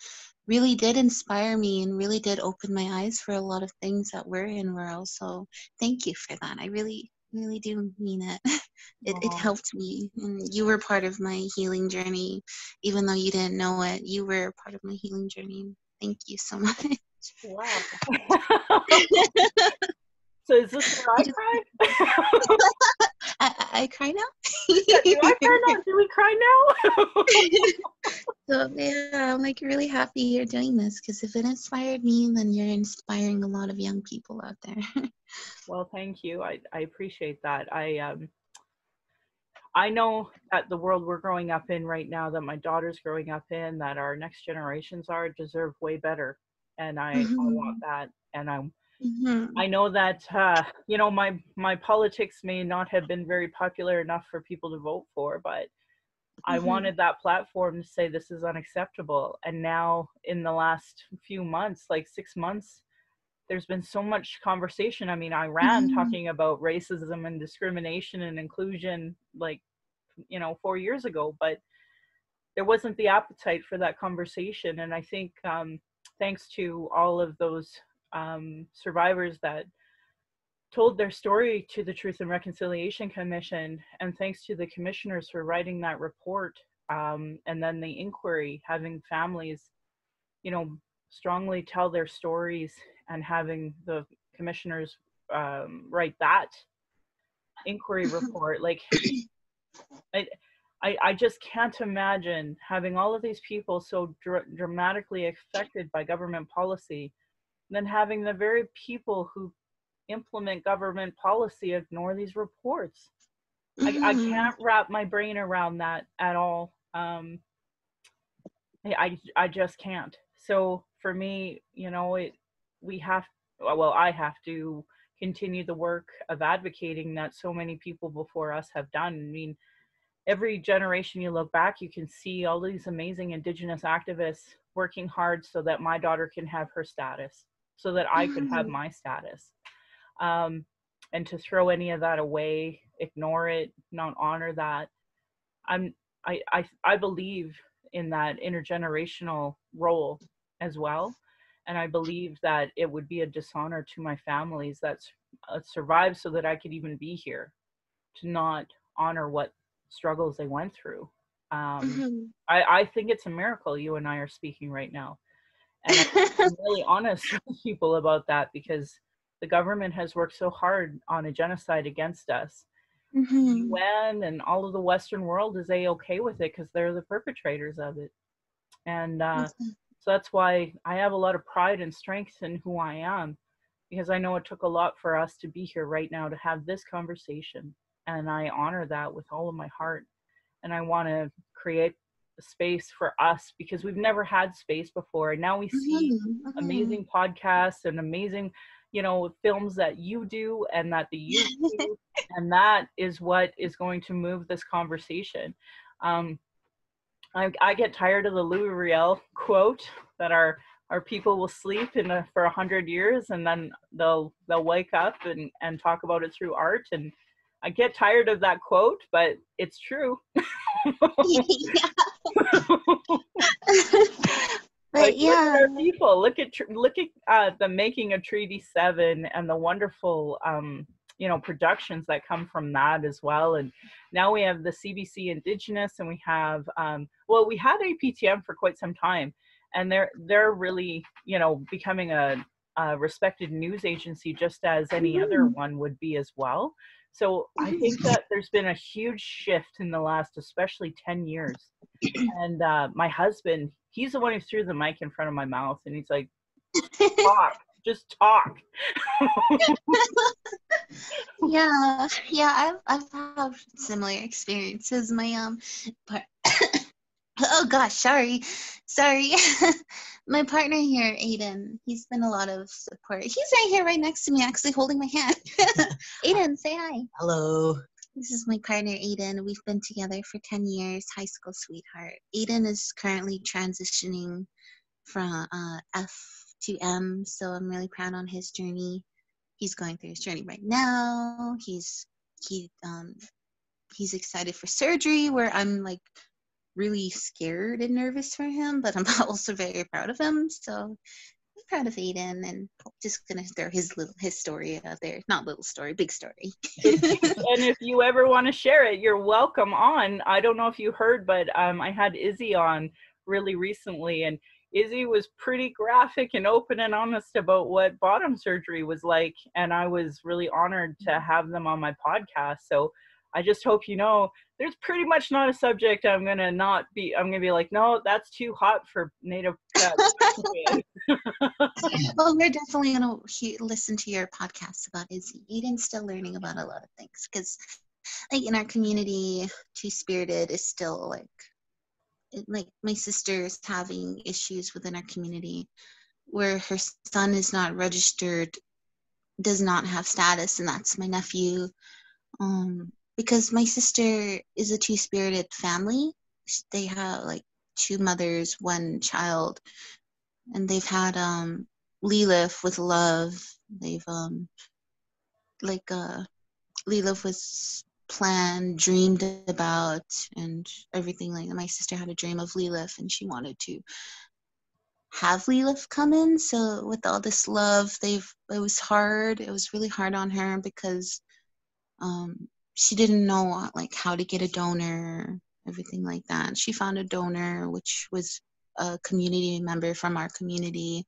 really did inspire me and really did open my eyes for a lot of things that we're in world. So thank you for that. I really, really do mean it. It Oh, helped me, and you were part of my healing journey. Even though you didn't know it, you were part of my healing journey. Thank you so much. wow. So is this where I cry? I cry Yeah, do I cry now. now? Do we cry now? So yeah, I'm like really happy you're doing this, because if it inspired me, then you're inspiring a lot of young people out there. Well, thank you. I appreciate that. I know that the world we're growing up in right now, that my daughter's growing up in, that our next generations deserve way better. And I want Mhm. that. And Mhm. I know that my politics may not have been very popular enough for people to vote for, but I Mhm. wanted that platform to say this is unacceptable. And now in the last few months, like 6 months, there's been so much conversation. I mean, I ran Mhm. talking about racism and discrimination and inclusion like 4 years ago, but there wasn't the appetite for that conversation. And I think thanks to all of those survivors that told their story to the Truth and Reconciliation Commission, and thanks to the commissioners for writing that report, and then the inquiry, having families, you know, strongly tell their stories, and having the commissioners write that inquiry report. Like, I, I just can't imagine having all of these people so dramatically affected by government policy, then having the very people who implement government policy ignore these reports. I Mhm. can't wrap my brain around that at all. I just can't. So for me, we have, well, I have to continue the work of advocating that so many people before us have done. I mean, every generation you look back, you can see all these amazing Indigenous activists working hard so that my daughter can have her status, so that I could have Mhm. my status. Um, and to throw any of that away, ignore it, not honor that, I'm I believe in that intergenerational role as well, and I believe that it would be a dishonor to my families that's survived so that I could even be here, to not honor what struggles they went through. Um, Mhm. I think it's a miracle you and I are speaking right now, and I'm really honest with people about that, because the government has worked so hard on a genocide against us. The Mhm. UN and all of the Western world is okay with it because they're the perpetrators of it. And so that's why I have a lot of pride and strength in who I am. because I know it took a lot for us to be here right now to have this conversation. And I honor that with all of my heart. And I want to create a space for us because we've never had space before. And now we see amazing podcasts and amazing, films that you do and that the youth do. And that is what is going to move this conversation. I get tired of the Louis Riel quote that our people will sleep for 100 years and then they'll wake up and talk about it through art. And I get tired of that quote, but it's true. But look at our people. Look at the making of Treaty 7 and the wonderful productions that come from that as well. And now we have the CBC Indigenous, and we have we had APTM for quite some time, and they're really becoming a respected news agency, just as any other one would be as well. So I think that there's been a huge shift in the last, especially 10 years. And my husband, he's the one who threw the mic in front of my mouth, and he's like, talk, just talk. I've had similar experiences. My oh gosh, sorry. My partner here, Aidan, he's been a lot of support. He's right here, right next to me, actually holding my hand. Aidan, say hi. Hello. This is my partner, Aidan. We've been together for 10 years, high school sweetheart. Aidan is currently transitioning from F to M, so I'm really proud on his journey. He's going through his journey right now. He's excited for surgery, where I'm like really scared and nervous for him, but I'm also very proud of him. So I'm proud of Aidan, and just gonna throw his story out there. Not little story, big story. And if you ever want to share it, you're welcome on. I don't know if you heard, but I had Izzy on really recently, and Izzy was pretty graphic and open and honest about what bottom surgery was like, and I was really honored to have them on my podcast. So I just hope there's pretty much not a subject I'm gonna be like, no, that's too hot for Native. Well, we're definitely gonna listen to your podcast about Izzy. Aidan's still learning about a lot of things, because like in our community, Twospirited is still like my sister's having issues within our community where her son is not registered, does not have status, and that's my nephew. Because my sister is a Twospirited family. They have like 2 mothers, 1 child, and they've had Lilith with love. They've Lilith was planned, dreamed about, and everything. Like my sister had a dream of Lilith, and she wanted to have Lilith come in. So with all this love, it was hard. It was really hard on her because she didn't know like how to get a donor, everything like that. She found a donor, which was a community member from our community,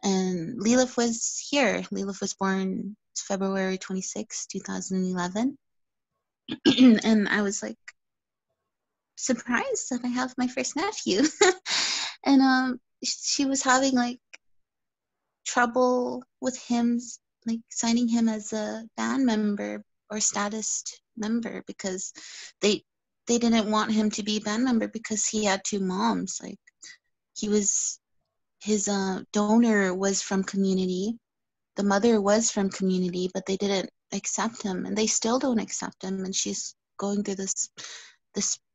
and Lilith was here. Lilith was born February 26, 2011. And I was like surprised that I have my first nephew. And she was having like trouble with him, like signing him as a band member or status member, because they didn't want him to be a band member because he had 2 moms. Like his donor was from community, the mother was from community, but they didn't accept him, and they still don't accept him. And she's going through this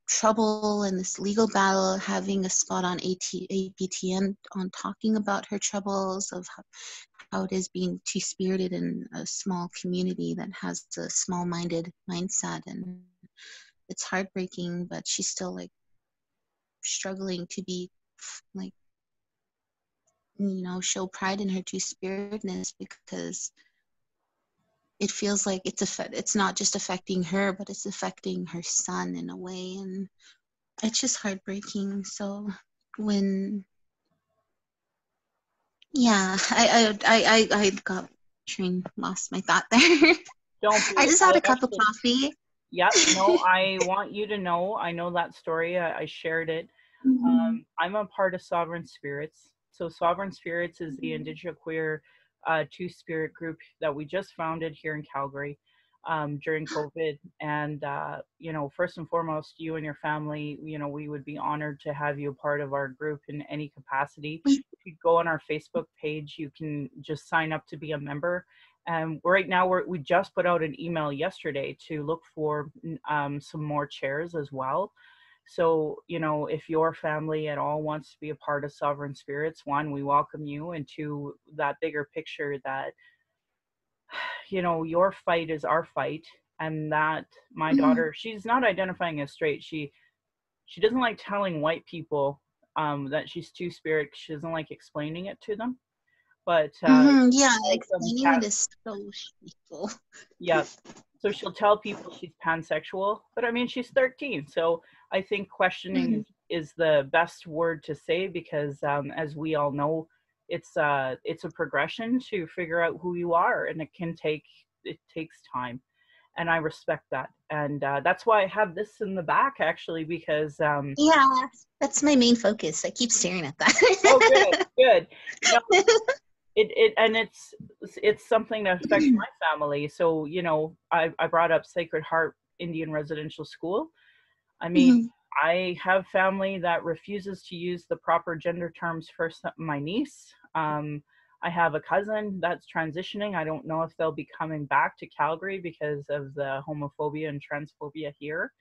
trouble and this legal battle, having a spot on APTN on talking about her troubles of how it is being Two-spirited in a small community that has a small-minded mindset. And it's heartbreaking, but she's still like struggling to be like, show pride in her Two-spiritedness, because it feels like it's not just affecting her, but it's affecting her son in a way, and it's just heartbreaking. So when, I got lost my thought there. I just had a cup of coffee. Yep. No, I want you to know, I know that story. I shared it. Mm-hmm. I'm a part of Sovereign Spirits. So Sovereign Spirits is the Indigenous queer Two Spirit group that we just founded here in Calgary during COVID. And, first and foremost, you and your family, we would be honored to have you a part of our group in any capacity. If you go on our Facebook page, you can just sign up to be a member. Right now, we just put out an email yesterday to look for some more chairs as well. So, if your family at all wants to be a part of Sovereign Spirits, one, we welcome you, and two, that bigger picture that, your fight is our fight, and that my daughter, she's not identifying as straight. She doesn't like telling white people that she's Two-Spirit. She doesn't like explaining it to them. But yeah, explaining it is so shameful. Yeah. So she'll tell people she's pansexual, but I mean, she's 13. So I think questioning is the best word to say, because as we all know, it's a progression to figure out who you are, and it takes time. And I respect that. And that's why I have this in the back, actually, because yeah, that's my main focus. I keep staring at that. Oh, good. It's something that affects my family. So, I brought up Sacred Heart Indian Residential School. I mean, I have family that refuses to use the proper gender terms for my niece. I have a cousin that's transitioning. I don't know if they'll be coming back to Calgary because of the homophobia and transphobia here.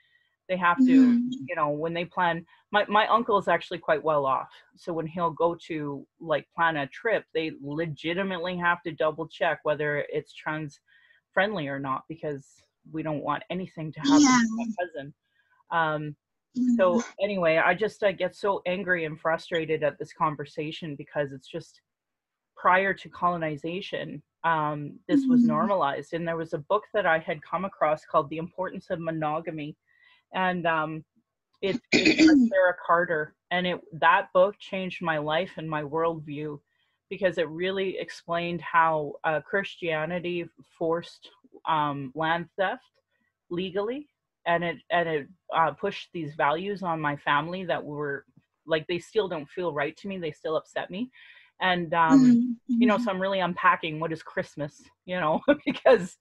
They have to, when they plan, my uncle is actually quite well off. So when he'll go to plan a trip, they legitimately have to double check whether it's trans friendly or not, because we don't want anything to happen to my cousin. So anyway, I get so angry and frustrated at this conversation, because it's just, prior to colonization, this was normalized. And there was a book that I had come across called The Importance of Monogamy. And it's by Sarah Carter, and that book changed my life and my worldview, because it really explained how Christianity forced land theft legally, and it pushed these values on my family that were they still don't feel right to me. They still upset me. And so I'm really unpacking what is Christmas, because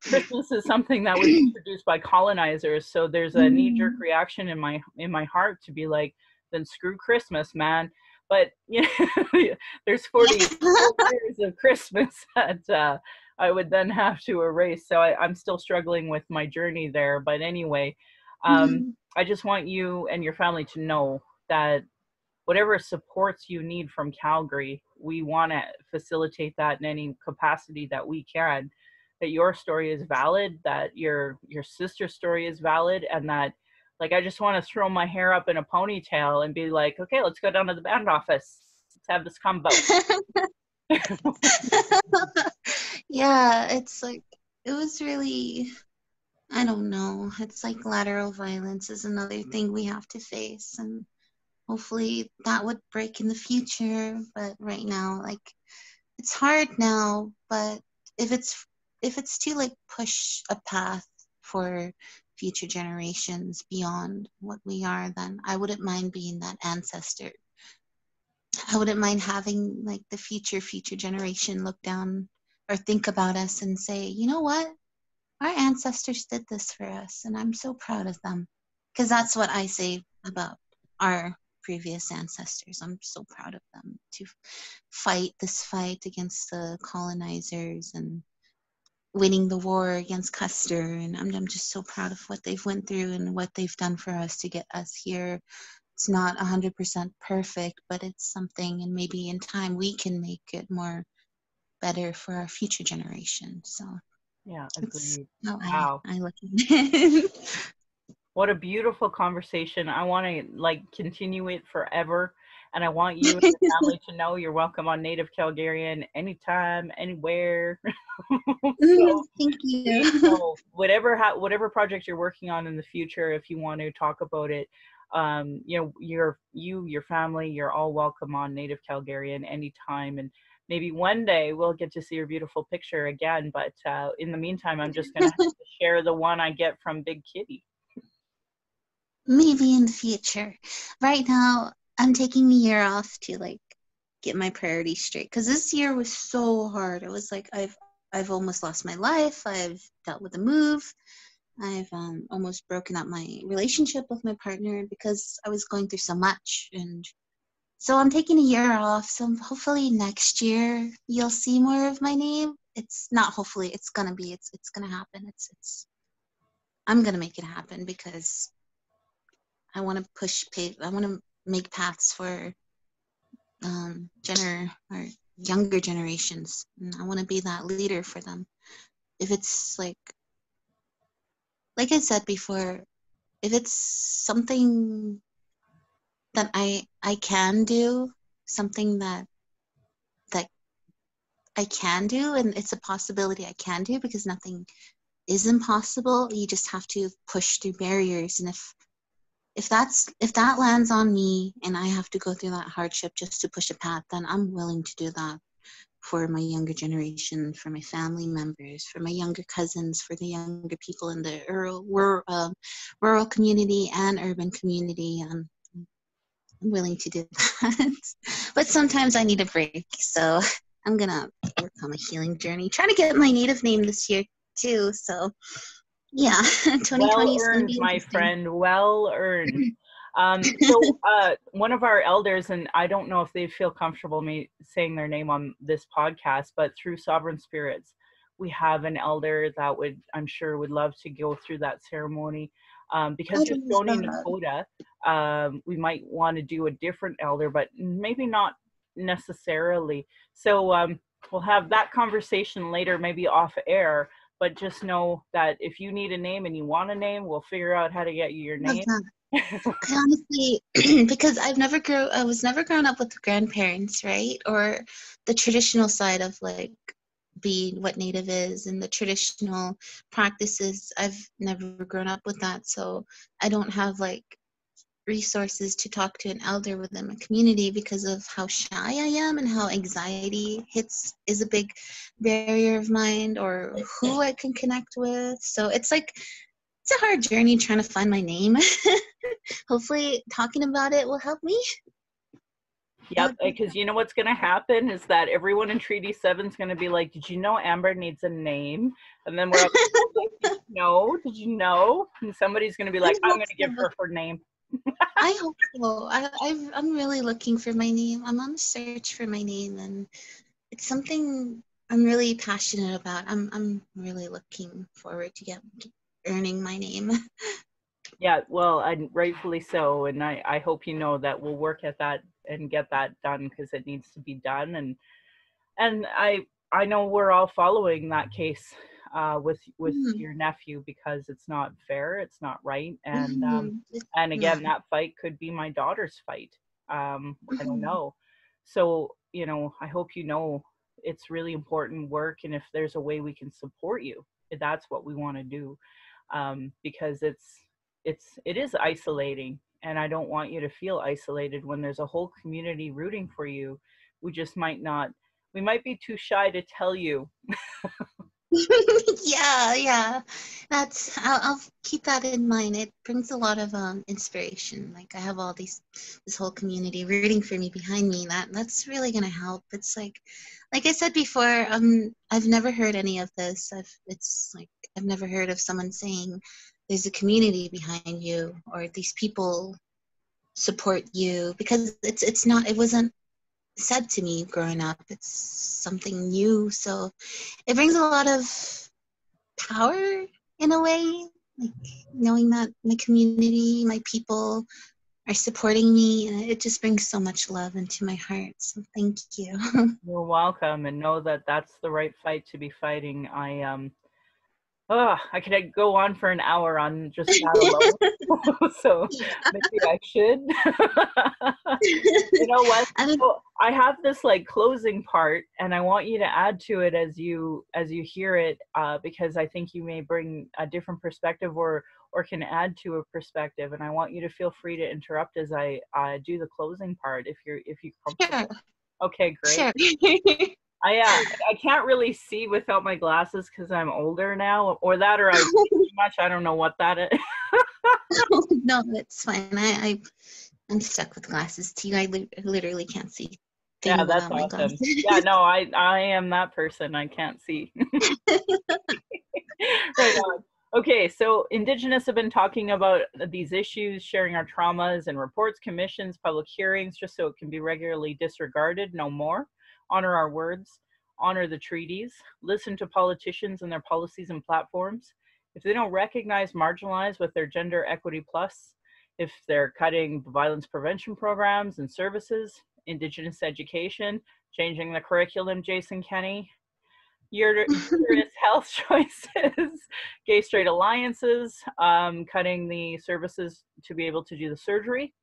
Christmas is something that was introduced by colonizers. So there's a knee-jerk reaction in my heart to be like, then screw Christmas, man. But there's 40 years of Christmas that I would then have to erase. So I'm still struggling with my journey there. But anyway, I just want you and your family to know that whatever supports you need from Calgary, we want to facilitate that in any capacity that we can. That your story is valid, that your sister's story is valid, and that I just want to throw my hair up in a ponytail and be like, okay, let's go down to the band office. Let's have this combo. Yeah, it's it was really, I don't know. It's lateral violence is another thing we have to face, and hopefully that would break in the future. But right now, it's hard now. But if it's to push a path for future generations beyond what we are, then I wouldn't mind being that ancestor. I wouldn't mind having the future generation look down or think about us and say, you know what? Our ancestors did this for us, and I'm so proud of them. Because that's what I say about our previous ancestors. I'm so proud of them to fight this fight against the colonizers and winning the war against Custer. And I'm just so proud of what they've went through and what they've done for us to get us here. It's not 100% perfect, but it's something, and maybe in time we can make it more better for our future generation. So yeah, agreed. Wow. I look at it. What a beautiful conversation. I want to continue it forever. And I want you and your family to know you're welcome on Native Calgarian anytime, anywhere. Thank you. So whatever project you're working on in the future, if you want to talk about it, your family, you're all welcome on Native Calgarian anytime. And maybe one day we'll get to see your beautiful picture again. But in the meantime, I'm just going to have to share the one I get from Big Kitty. Maybe in the future. Right now, I'm taking the year off to get my priorities straight. Because this year was so hard. It was like I've almost lost my life. I've dealt with a move. I've almost broken up my relationship with my partner because I was going through so much. And so I'm taking a year off. So hopefully next year you'll see more of my name. It's not hopefully, it's gonna be, it's gonna happen. I'm gonna make it happen because I want to I want to make paths for or younger generations, and I want to be that leader for them. If it's like I said before, if it's something that I can do, something that I can do, and it's a possibility I can do, because nothing is impossible. You just have to push through barriers. And if that lands on me and I have to go through that hardship just to push a path, then I'm willing to do that for my younger generation, for my family members, for my younger cousins, for the younger people in the rural community and urban community. I'm willing to do that. But sometimes I need a break, so I'm gonna work on my healing journey. Trying to get my native name this year too. So yeah, 2020 Well is gonna earned, be my interesting. friend. Well earned. So one of our elders, and I don't know if they feel comfortable me saying their name on this podcast, but through Sovereign Spirits, we have an elder that I'm sure would love to go through that ceremony. Because you're Stoney, Dakota, we might want to do a different elder, but maybe not necessarily. So we'll have that conversation later, maybe off air. But just know that if you need a name and you want a name, we'll figure out how to get you your name. I honestly, because I was never grown up with grandparents, right? Or the traditional side of like being what Native is and the traditional practices. I've never grown up with that. So I don't have like resources to talk to an elder within my community because of how shy I am and how anxiety is a big barrier of mine, or who I can connect with. So it's a hard journey trying to find my name. Hopefully talking about it will help me. Yep, because you know what's going to happen is that everyone in Treaty 7 is going to be like, did you know Amber needs a name? And then we're like, did you know? And somebody's going to be like, I'm going to give her name. I hope so. I'm really looking for my name. I'm on the search for my name, and it's something I'm really passionate about. I'm really looking forward to earning my name. Yeah, well, and rightfully so. And I hope you know that we'll work at that and get that done, because it needs to be done. And I know we're all following that case with your nephew, because it's not fair, it's not right, and and again, that fight could be my daughter's fight. I don't know. So I hope it's really important work, and if there's a way we can support you, that's what we want to do, because it is isolating, and I don't want you to feel isolated when there's a whole community rooting for you. We might be too shy to tell you. Yeah. I'll keep that in mind. It brings a lot of inspiration. Like I have this whole community rooting for me behind me. That's really gonna help. It's like I said before, I've never heard any of this. I've never heard of someone saying there's a community behind you, or these people support you, because it wasn't said to me growing up. It's something new, so it brings a lot of power in a way, like knowing that my community, my people are supporting me, and it just brings so much love into my heart. So thank you. You're welcome, and know that that's the right fight to be fighting. I could go on for an hour on just that alone. So maybe I should. You know what? So I have this closing part, and I want you to add to it as you hear it, because I think you may bring a different perspective, or can add to a perspective. And I want you to feel free to interrupt as I do the closing part, if you're comfortable. Sure. Okay, great. Sure. I can't really see without my glasses because I'm older now, or that, or I read too much. I don't know what that is. No, it's fine. I'm stuck with glasses too. I literally can't see thing, Yeah, but that's oh my gosh. awesome. Yeah, no, I am that person. I can't see. Right on. Okay, so Indigenous have been talking about these issues, sharing our traumas and reports, commissions, public hearings, just so it can be regularly disregarded no more. Honor our words, honor the treaties, listen to politicians and their policies and platforms. If they don't recognize marginalized with their gender equity plus, if they're cutting violence prevention programs and services, Indigenous education, changing the curriculum, Jason Kenney, uterus health choices, gay straight alliances, cutting the services to be able to do the surgery,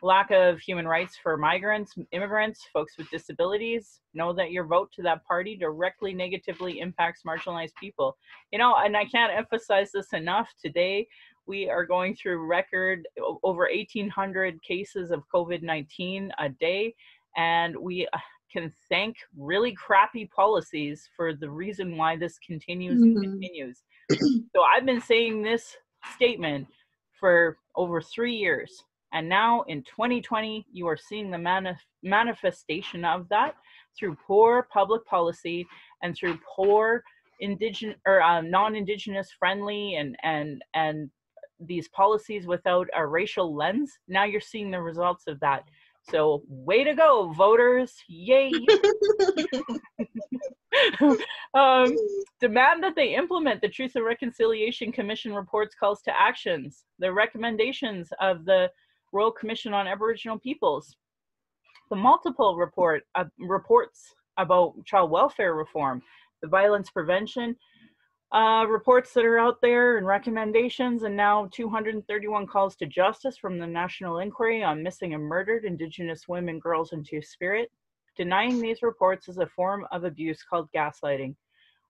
lack of human rights for migrants, immigrants, folks with disabilities. Know that your vote to that party directly negatively impacts marginalized people. You know, and I can't emphasize this enough. Today, we are going through record over 1,800 cases of COVID-19 a day, and we can thank really crappy policies for the reason why this continues and continues. So I've been saying this statement for over 3 years. And now in 2020, you are seeing the manifestation of that through poor public policy and through poor indigenous or non-Indigenous friendly and these policies without a racial lens. Now you're seeing the results of that. So way to go, voters. Yay. Demand that they implement the Truth and Reconciliation Commission report's calls to actions, the recommendations of the Royal Commission on Aboriginal Peoples, the multiple reports about child welfare reform, the violence prevention reports that are out there and recommendations, and now 231 calls to justice from the National Inquiry on Missing and Murdered Indigenous Women, Girls, and Two-Spirit. Denying these reports is a form of abuse called gaslighting.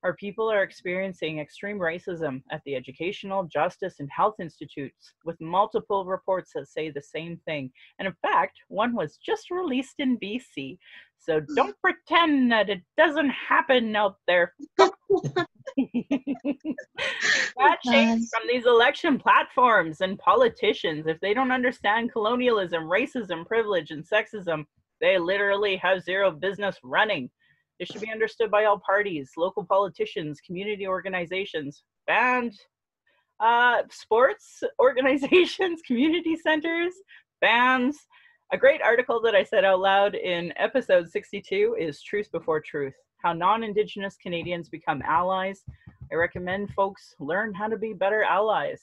Our people are experiencing extreme racism at the educational, justice, and health institutes, with multiple reports that say the same thing. And in fact, one was just released in BC. So don't pretend that it doesn't happen out there. That change from these election platforms and politicians. If they don't understand colonialism, racism, privilege, and sexism, they literally have zero business running. It should be understood by all parties, local politicians, community organizations, band, sports organizations, community centers, bands. A great article that I said out loud in episode 62 is Truth Before Truth, How Non-Indigenous Canadians Become Allies. I recommend folks learn how to be better allies.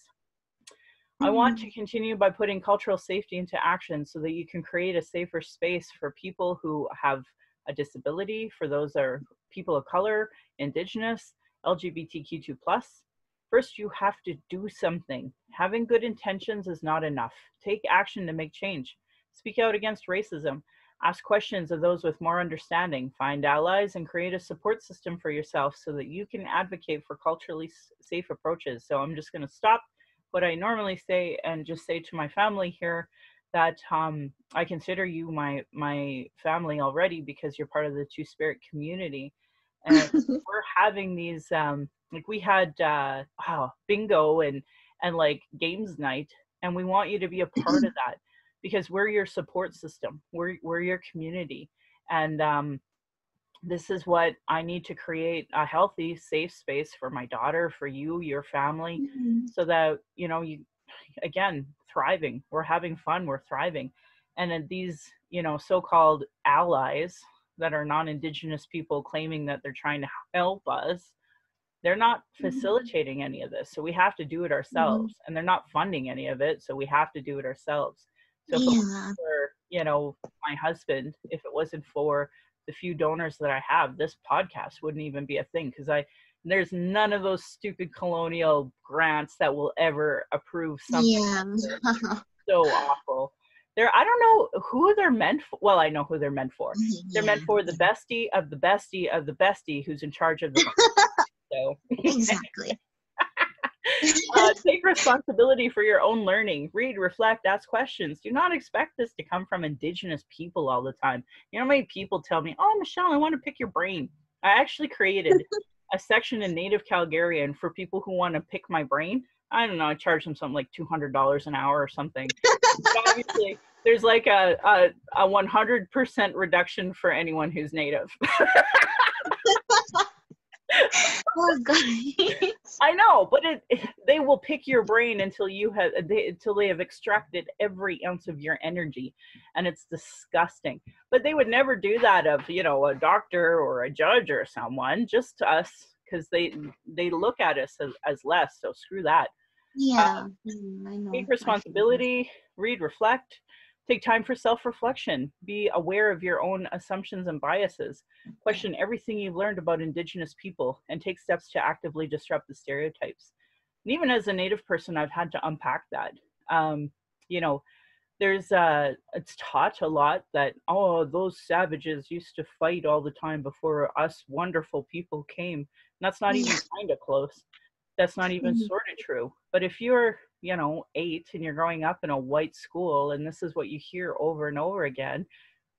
I want to continue by putting cultural safety into action so that you can create a safer space for people who have a disability, for those that are people of color, Indigenous, LGBTQ2+. First, you have to do something. Having good intentions is not enough. Take action to make change. Speak out against racism. Ask questions of those with more understanding. Find allies and create a support system for yourself so that you can advocate for culturally safe approaches. So I'm just going to stop what I normally say and just say to my family here that I consider you my family already because you're part of the Two-Spirit community. And we're having these, like we had bingo and like games night, and we want you to be a part of that because we're your support system. We're your community. And this is what I need to create, a healthy, safe space for my daughter, for you, your family, so that, you know, you, again, thriving. We're having fun, we're thriving. And these, you know, so-called allies that are non-Indigenous people claiming that they're trying to help us, they're not facilitating any of this. So we have to do it ourselves. And they're not funding any of it. So we have to do it ourselves. So if it wasn't for, you know, my husband, if it wasn't for the few donors that I have, this podcast wouldn't even be a thing, because there's none of those stupid colonial grants that will ever approve something. So awful. I don't know who they're meant for. Well, I know who they're meant for. They're meant for the bestie of the bestie of the bestie who's in charge of the so exactly. Take responsibility for your own learning. Read, reflect, ask questions. Do not expect this to come from Indigenous people all the time. You know how many people tell me, oh, Michelle, I want to pick your brain. I actually created a section in Native Calgarian for people who want to pick my brain. I don't know, I charge them something like $200 an hour or something. But obviously, There's like a 100% reduction for anyone who's Native. Oh God. I know, but they will pick your brain until until they have extracted every ounce of your energy, and it's disgusting. But they would never do that of, you know, a doctor or a judge or someone, just us, because they look at us as less. So screw that. Yeah, I Take know. I feel that. responsibility, read, reflect, take time for self reflection, be aware of your own assumptions and biases, question everything you've learned about Indigenous people, and take steps to actively disrupt the stereotypes. And even as a Native person, I've had to unpack that. You know, it's taught a lot that, oh, those savages used to fight all the time before us wonderful people came. And that's not even Yeah. kind of close. That's not even Mhm. sort of true. But if you're, you know, 8 and you're growing up in a white school and this is what you hear over and over again,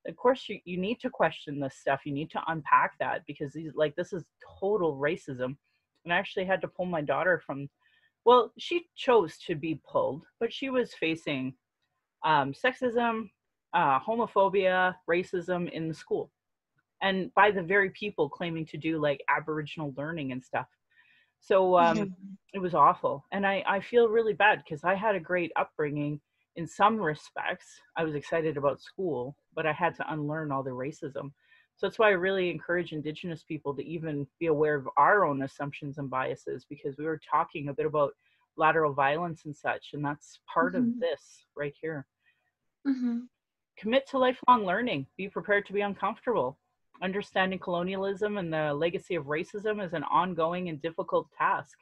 of course you need to question this stuff. You need to unpack that, because this is total racism. And I actually had to pull my daughter from, well, she chose to be pulled, but she was facing sexism, homophobia, racism in the school, and by the very people claiming to do like Aboriginal learning and stuff. So Yeah. it was awful. And I feel really bad because I had a great upbringing in some respects. I was excited about school, but I had to unlearn all the racism. So that's why I really encourage Indigenous people to even be aware of our own assumptions and biases, because we were talking a bit about lateral violence and such, and that's part of Mhm. this right here. Mhm. Commit to lifelong learning. Be prepared to be uncomfortable. Understanding colonialism and the legacy of racism is an ongoing and difficult task.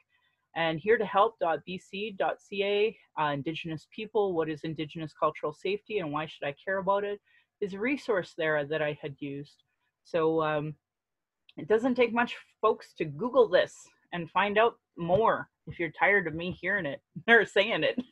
And here to help.bc.ca, Indigenous people, what is Indigenous cultural safety and why should I care about it, is a resource there that I had used. So it doesn't take much, folks, to Google this and find out more if you're tired of me hearing it or saying it.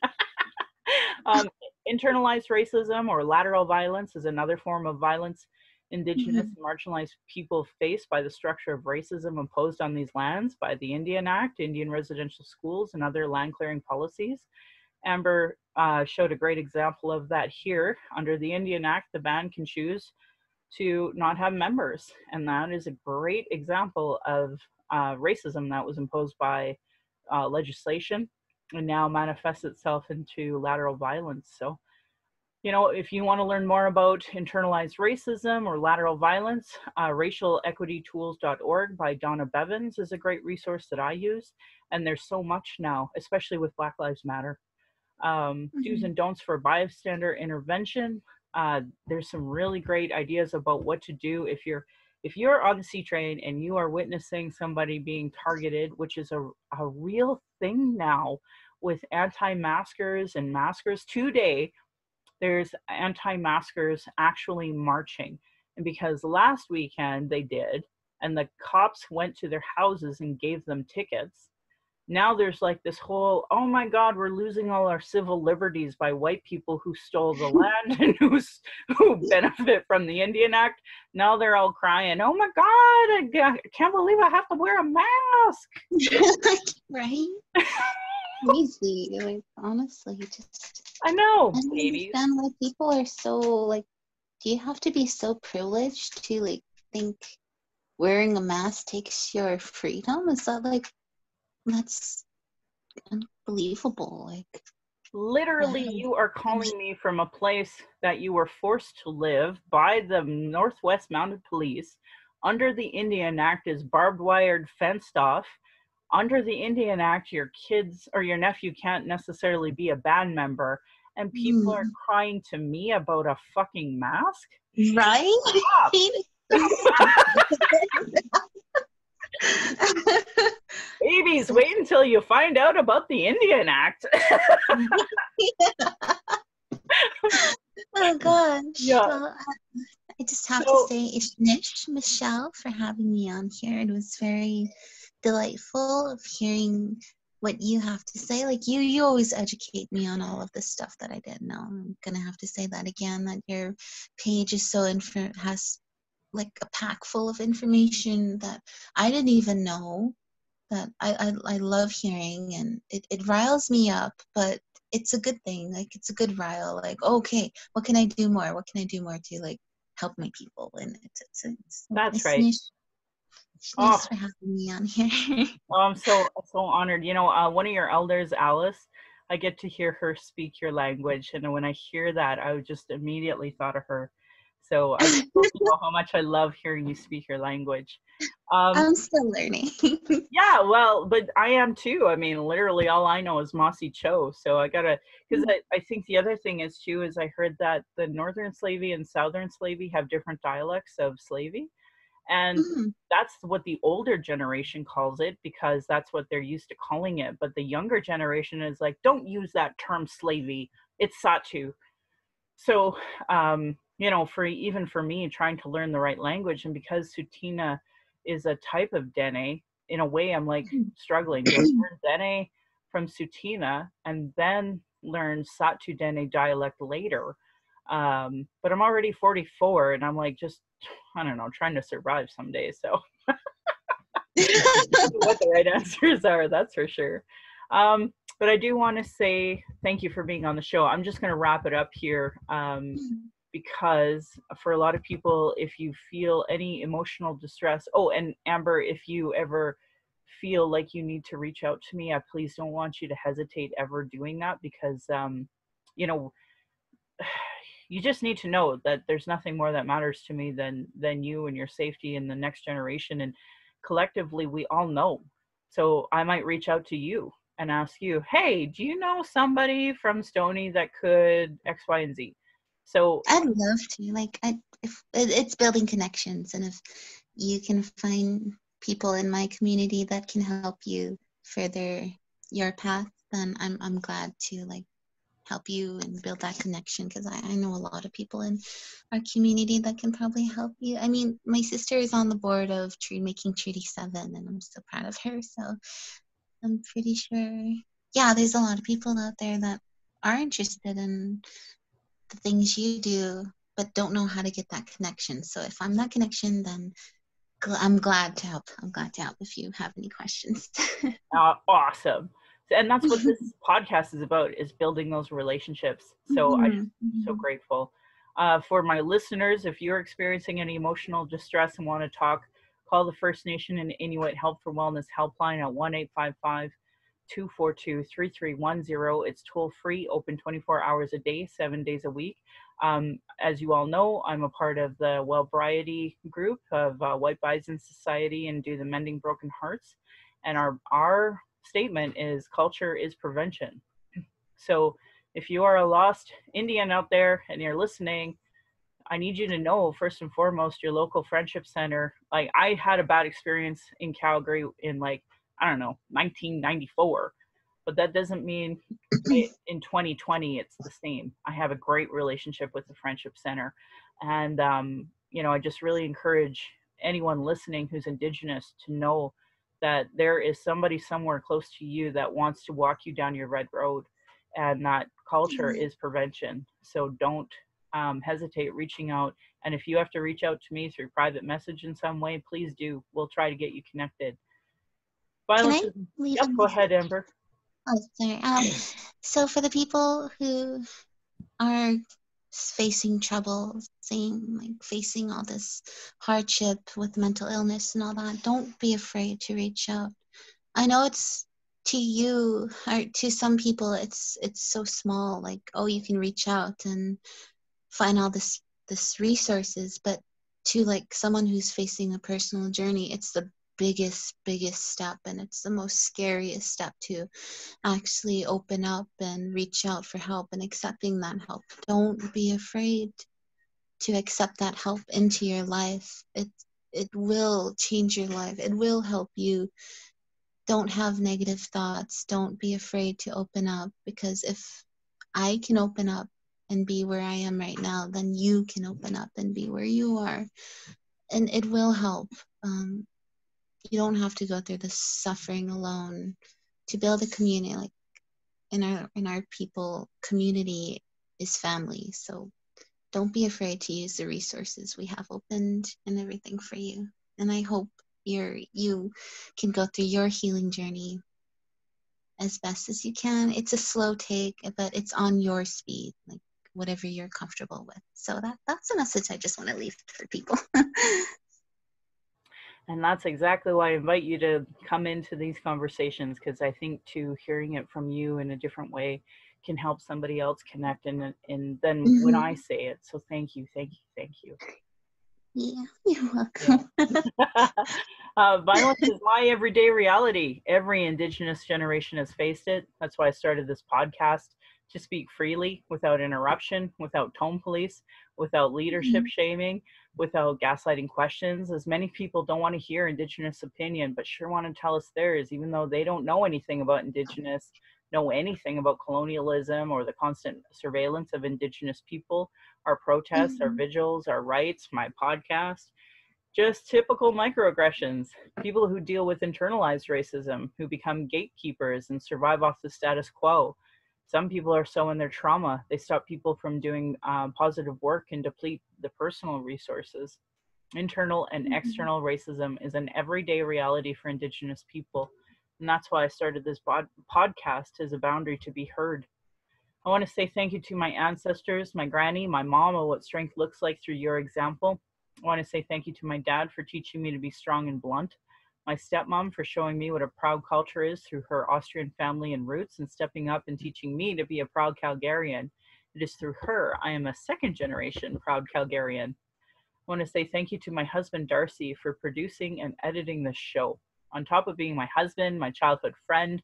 um, Internalized racism or lateral violence is another form of violence Indigenous Mhm. and marginalized people face by the structure of racism imposed on these lands by the Indian Act, Indian residential schools, and other land clearing policies. Amber showed a great example of that here. Under the Indian Act, the band can choose to not have members, and that is a great example of racism that was imposed by legislation and now manifests itself into lateral violence. So, you know, if you want to learn more about internalized racism or lateral violence, racialequitytools.org by Donna Bevins is a great resource that I use. And there's so much now, especially with Black Lives Matter. Do's Mhm. and don'ts for bystander intervention. There's some really great ideas about what to do if you're on the C train and you are witnessing somebody being targeted, which is a real thing now with anti-maskers and maskers. Today, there's anti-maskers actually marching. And because last weekend they did, and the cops went to their houses and gave them tickets, now there's like this whole, oh my God, we're losing all our civil liberties by white people who stole the land and who benefit from the Indian Act. Now they're all crying, oh my God, I can't believe I have to wear a mask. Right? Crazy. Like honestly, just I know, I don't babies. understand why people are so like. Do you have to be so privileged to like think wearing a mask takes your freedom? Is that like that's unbelievable? Like wow. Literally, you are calling me from a place that you were forced to live by the Northwest Mounted Police. Under the Indian Act is barbed wired, fenced off. Under the Indian Act, your kids or your nephew can't necessarily be a band member. And people are Mm. crying to me about a fucking mask? Right? Stop. Babies, wait until you find out about the Indian Act. Oh gosh. Yeah. Well, I just have to So say, Ishnish, Michelle, for having me on here. It was very delightful of hearing what you have to say. Like you always educate me on all of this stuff that I didn't know. I'm gonna have to say that again. That your page is so has like a pack full of information that I didn't even know. That I love hearing, and it riles me up, but it's a good thing. Like, it's a good rile. Like, okay, what can I do more? What can I do more to like help my people? And That's it's right. nice. Oh, Thanks for having me on here. oh, I'm so honored. One of your elders, Alice, I get to hear her speak your language, and when I hear that, I just immediately thought of her. So I just hope you know how much I love hearing you speak your language. Um, I'm still learning. yeah, well, but I am too. I mean, literally all I know is Mossy Cho. So I gotta, because I think the other thing is too, is I heard that the Northern Slavey and Southern Slavey have different dialects of Slavey. And Mm. that's what the older generation calls it because that's what they're used to calling it. But the younger generation is like, don't use that term slavey. It's Satu. So, for me trying to learn the right language, and because Sutina is a type of Dene, in a way I'm like struggling. Do I learn Dene from Sutina and then learn Satu Dene dialect later? But I'm already 44 and I'm like, just, I don't know, trying to survive some days. So what the right answers are, that's for sure. But I do want to say thank you for being on the show. I'm just going to wrap it up here because for a lot of people, if you feel any emotional distress, oh, and Amber, if you ever feel like you need to reach out to me, I please don't want you to hesitate ever doing that because, you know, you just need to know that there's nothing more that matters to me than you and your safety and the next generation. And collectively, we all know. So I might reach out to you and ask you, hey, do you know somebody from Stoney that could X, Y, and Z? So I'd love to. Like, if it's building connections, and if you can find people in my community that can help you further your path, then I'm glad to like help you and build that connection, because I know a lot of people in our community that can probably help you. I mean, my sister is on the board of Making Treaty 7, and I'm so proud of her. So I'm pretty sure, yeah, there's a lot of people out there that are interested in the things you do, but don't know how to get that connection. So if I'm that connection, then I'm glad to help. I'm glad to help if you have any questions. awesome. And that's what this podcast is about, is building those relationships. So I'm so grateful. For my listeners, if you're experiencing any emotional distress and want to talk, call the First Nation and Inuit Help for Wellness helpline at 1-855-242-3310. It's toll free, open 24 hours a day, 7 days a week. As you all know, I'm a part of the Wellbriety group of White Bison Society and do the Mending Broken Hearts. And our statement is culture is prevention. So if you are a lost Indian out there and you're listening, I need you to know, first and foremost, your local friendship center. Like, I had a bad experience in Calgary in, like, I don't know, 1994, but that doesn't mean in 2020 it's the same. I have a great relationship with the friendship center. And, I just really encourage anyone listening who's Indigenous to know that there is somebody somewhere close to you that wants to walk you down your red road, and that culture is prevention. So don't hesitate reaching out. And if you have to reach out to me through private message in some way, please do. We'll try to get you connected. Can Violence I is, leave yep, a go message? ahead, Amber. Oh, sorry. So for the people who are facing trouble, facing all this hardship with mental illness and all that, don't be afraid to reach out. I know it's to you, or to some people, it's so small, like, oh, you can reach out and find all this resources, but to like someone who's facing a personal journey, it's the biggest step, and it's the most scariest step to actually open up and reach out for help and accepting that help. Don't be afraid to accept that help into your life. It will change your life. It will help you. Don't have negative thoughts. Don't be afraid to open up, because if I can open up and be where I am right now, then you can open up and be where you are, and it will help. You don't have to go through this suffering alone. To build a community, like in our people, community is family. So don't be afraid to use the resources we have opened and everything for you. And I hope you can go through your healing journey as best as you can. It's a slow take, but it's on your speed, like whatever you're comfortable with. So that's a message I just want to leave for people. And that's exactly why I invite you to come into these conversations, because I think too, hearing it from you in a different way can help somebody else connect. And then when I say it, so thank you, thank you, thank you. Yeah, you're welcome. Yeah. Violence is my everyday reality. Every Indigenous generation has faced it. That's why I started this podcast, to speak freely, without interruption, without tone police, without leadership shaming, without gaslighting questions, as many people don't want to hear Indigenous opinion, but sure want to tell us theirs, even though they don't know anything about Indigenous, know anything about colonialism or the constant surveillance of Indigenous people, our protests, our vigils, our rights, my podcast. Just typical microaggressions, people who deal with internalized racism, who become gatekeepers and survive off the status quo. Some people are so in their trauma, they stop people from doing positive work and deplete the personal resources. Internal and external racism is an everyday reality for Indigenous people. And that's why I started this podcast, as a boundary to be heard. I want to say thank you to my ancestors, my granny, my mom, of what strength looks like through your example. I want to say thank you to my dad for teaching me to be strong and blunt. My stepmom for showing me what a proud culture is through her Austrian family and roots, and stepping up and teaching me to be a proud Calgarian. It is through her I am a second generation proud Calgarian. I want to say thank you to my husband Darcy for producing and editing this show. On top of being my husband, my childhood friend,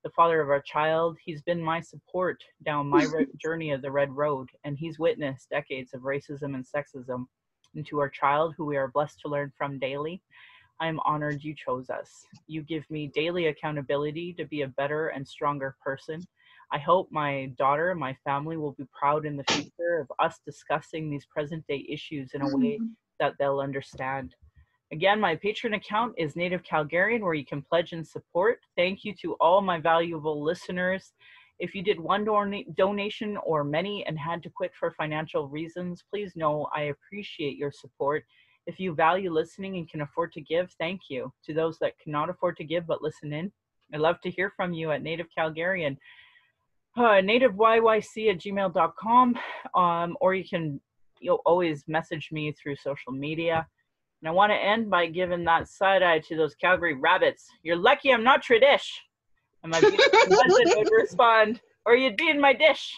the father of our child, he's been my support down my journey of the Red Road, and he's witnessed decades of racism and sexism. And to our child, who we are blessed to learn from daily, I am honored you chose us. You give me daily accountability to be a better and stronger person. I hope my daughter, my family will be proud in the future of us discussing these present day issues in a way that they'll understand. Again, my Patreon account is Native Calgarian, where you can pledge and support. Thank you to all my valuable listeners. If you did one donation or many and had to quit for financial reasons, please know I appreciate your support. If you value listening and can afford to give, thank you. To those that cannot afford to give but listen in, I'd love to hear from you at Native Calgarian, nativeyyc@gmail.com, or you'll always message me through social media. And I want to end by giving that side eye to those Calgary rabbits. You're lucky I'm not Tradish. And my beautiful husband would respond, or you'd be in my dish.